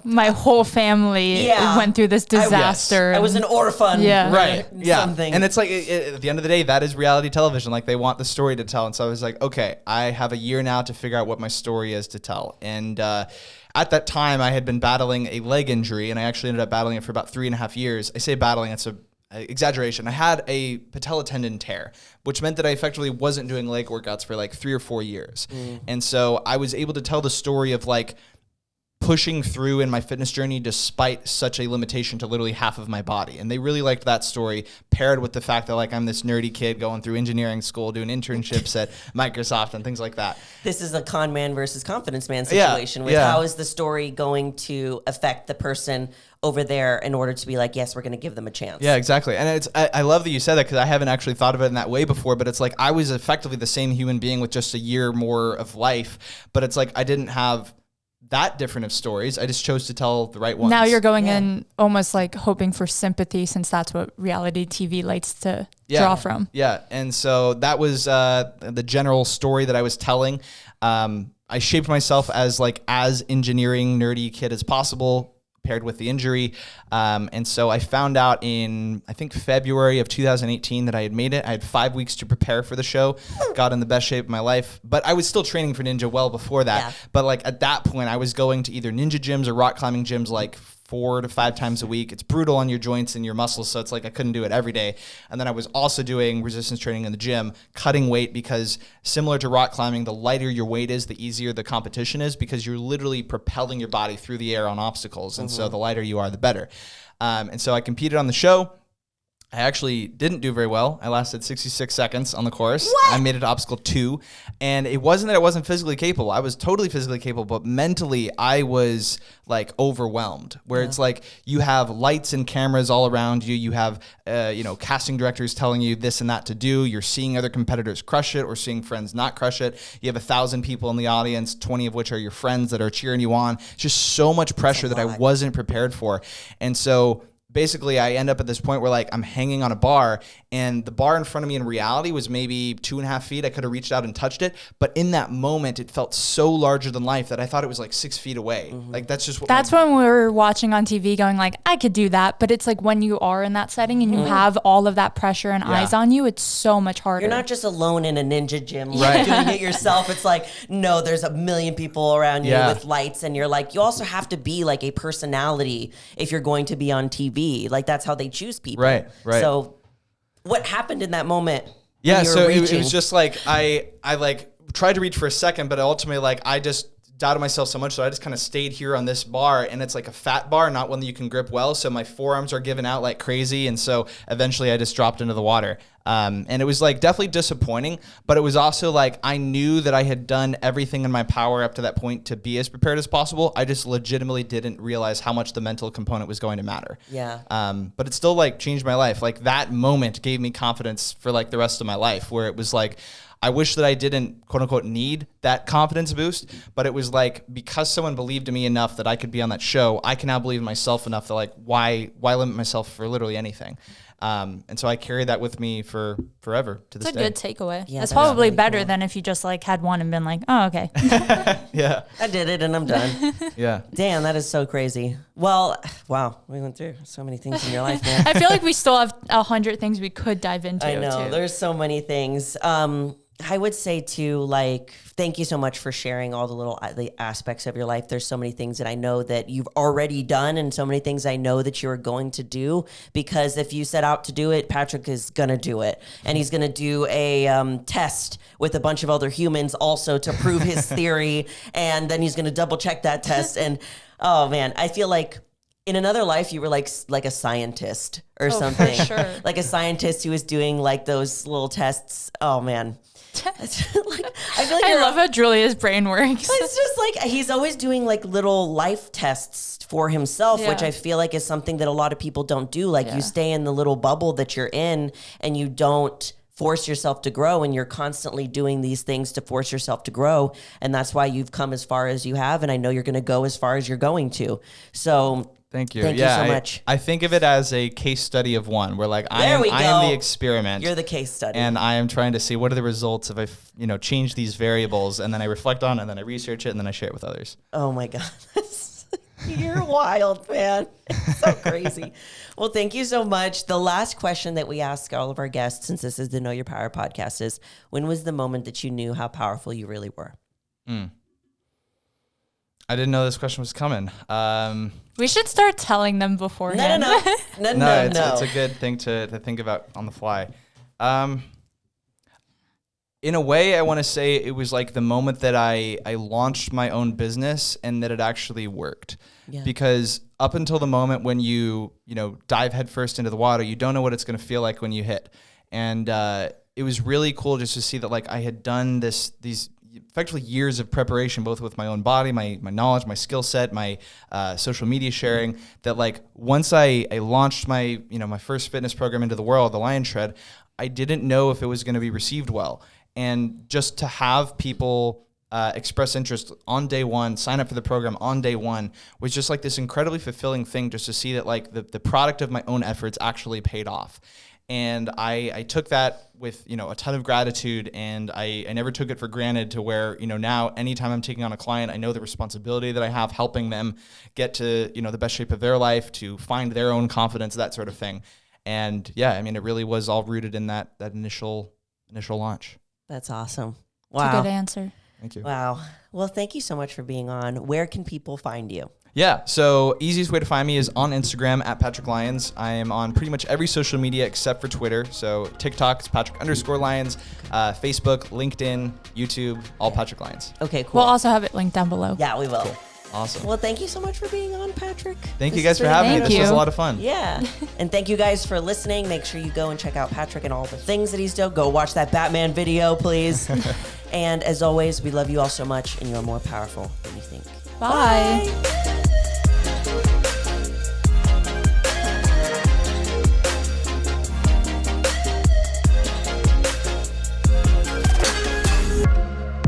my whole family went through this disaster. I was an orphan. Yeah. Right. Yeah. Something. And it's like, at the end of the day, that is reality television. Like, they want the story to tell. And so I was like, okay, I have a year now to figure out what my story is to tell. And at that time, I had been battling a leg injury, and I actually ended up battling it for about 3.5 years. I say battling, it's a exaggeration. I had a patella tendon tear, which meant that I effectively wasn't doing leg workouts for like 3 or 4 years. And so I was able to tell the story of like pushing through in my fitness journey despite such a limitation to literally half of my body. And they really liked that story, paired with the fact that like I'm this nerdy kid going through engineering school, doing internships at Microsoft and things like that. This is a con man versus confidence man situation with how is the story going to affect the person over there in order to be like, yes, we're going to give them a chance. Yeah, exactly. And I love that you said that, because I haven't actually thought of it in that way before, but it's like I was effectively the same human being with just a year more of life, but it's like I didn't have that different of stories. I just chose to tell the right ones. Now you're going in almost like hoping for sympathy, since that's what reality TV likes to draw from. Yeah. And so that was the general story that I was telling. I shaped myself as engineering nerdy kid as possible, paired with the injury. And so I found out in, I think, February of 2018 that I had made it. I had 5 weeks to prepare for the show, got in the best shape of my life, but I was still training for Ninja well before that. Yeah. But like at that point, I was going to either ninja gyms or rock climbing gyms like 4 to 5 times a week. It's brutal on your joints and your muscles, so it's like I couldn't do it every day. And then I was also doing resistance training in the gym, cutting weight, because similar to rock climbing, the lighter your weight is, the easier the competition is, because you're literally propelling your body through the air on obstacles. And so the lighter you are, the better. And so I competed on the show. I actually didn't do very well. I lasted 66 seconds on the course. What? I made it to obstacle 2. And it wasn't that I wasn't physically capable. I was totally physically capable, but mentally I was like overwhelmed, where it's like you have lights and cameras all around you. You have, casting directors telling you this and that to do. You're seeing other competitors crush it or seeing friends not crush it. You have 1,000 people in the audience, 20 of which are your friends that are cheering you on. It's just so much pressure that I wasn't prepared for. And so basically I end up at this point where like I'm hanging on a bar, and the bar in front of me in reality was maybe 2.5 feet. I could have reached out and touched it, but in that moment it felt so larger than life that I thought it was like 6 feet away. Like that's just what when we were watching on TV going like, I could do that. But it's like when you are in that setting and you have all of that pressure and eyes on you, it's so much harder. You're not just alone in a ninja gym like doing it yourself. It's like, no, there's a million people around you with lights, and you're like, you also have to be like a personality if you're going to be on TV. Like that's how they choose people. Right. So what happened in that moment? Yeah, so it was just like I like tried to reach for a second, but ultimately like I just doubted myself so much, so I just kind of stayed here on this bar, and it's like a fat bar, not one that you can grip well, so my forearms are giving out like crazy, and so eventually I just dropped into the water. And it was like definitely disappointing, but it was also like I knew that I had done everything in my power up to that point to be as prepared as possible. I just legitimately didn't realize how much the mental component was going to matter. Yeah. But it still like changed my life. Like that moment gave me confidence for like the rest of my life, where it was like, I wish that I didn't, quote unquote, need that confidence boost, but it was like, because someone believed in me enough that I could be on that show, I can now believe in myself enough that like, why limit myself for literally anything? And so I carried that with me for forever to this day. It's a good takeaway. Yeah, that's that's probably really better cool. than if you just like had one and been like, oh, okay. Yeah. I did it and I'm done. Yeah. Damn, that is so crazy. Well, wow, we went through so many things in your life, man. I feel like we still have 100 things we could dive into. I know, too. there's so many things. I would say too, like, thank you so much for sharing all the aspects of your life. There's so many things that I know that you've already done, and so many things I know that you're going to do, because if you set out to do it, Patrick is going to do it. And he's going to do a test with a bunch of other humans also to prove his theory. And then he's going to double check that test. And oh man, I feel like in another life, you were like a scientist or something. For sure. Like a scientist who was doing like those little tests. Oh man. I feel like I love how Julia's brain works. It's just like he's always doing like little life tests for himself, which I feel like is something that a lot of people don't do. Like you stay in the little bubble that you're in and you don't force yourself to grow, and you're constantly doing these things to force yourself to grow. And that's why you've come as far as you have. And I know you're going to go as far as you're going to. So Thank you. Thank you so much. I think of it as a case study of one, where like I am the experiment. You're the case study. And I am trying to see what are the results if I change these variables, and then I reflect on it, and then I research it, and then I share it with others. Oh my God. You're wild, man. It's so crazy. Well, thank you so much. The last question that we ask all of our guests, since this is the Know Your Power podcast, is when was the moment that you knew how powerful you really were? I didn't know this question was coming. We should start telling them beforehand. No. It's a good thing to think about on the fly. In a way, I want to say it was like the moment that I launched my own business and that it actually worked. Yeah. Because up until the moment when you dive headfirst into the water, you don't know what it's going to feel like when you hit. And it was really cool just to see that like I had done these effectively years of preparation, both with my own body, my knowledge, my skill set, my social media sharing, that like once I launched my my first fitness program into the world, the Lion Shred, I didn't know if it was going to be received well. And just to have people express interest on day one, sign up for the program on day one, was just like this incredibly fulfilling thing, just to see that like the product of my own efforts actually paid off. And I took that with, a ton of gratitude, and I never took it for granted, to where, now anytime I'm taking on a client, I know the responsibility that I have helping them get to, the best shape of their life, to find their own confidence, that sort of thing. And yeah, I mean, it really was all rooted in that initial launch. That's awesome. Wow. That's a good answer. Thank you. Wow. Well, thank you so much for being on. Where can people find you? Yeah, so easiest way to find me is on Instagram at Patrick Lyons. I am on pretty much every social media except for Twitter. So TikTok is Patrick_Lyons, Facebook, LinkedIn, YouTube, all Patrick Lyons. Okay, cool. We'll also have it linked down below. Yeah, we will. Cool. Awesome. Well, thank you so much for being on, Patrick. Thank you guys for having me. This was a lot of fun. Yeah. And thank you guys for listening. Make sure you go and check out Patrick and all the things that he's doing. Go watch that Batman video, please. And as always, we love you all so much, and you're more powerful than you think. Bye. Bye.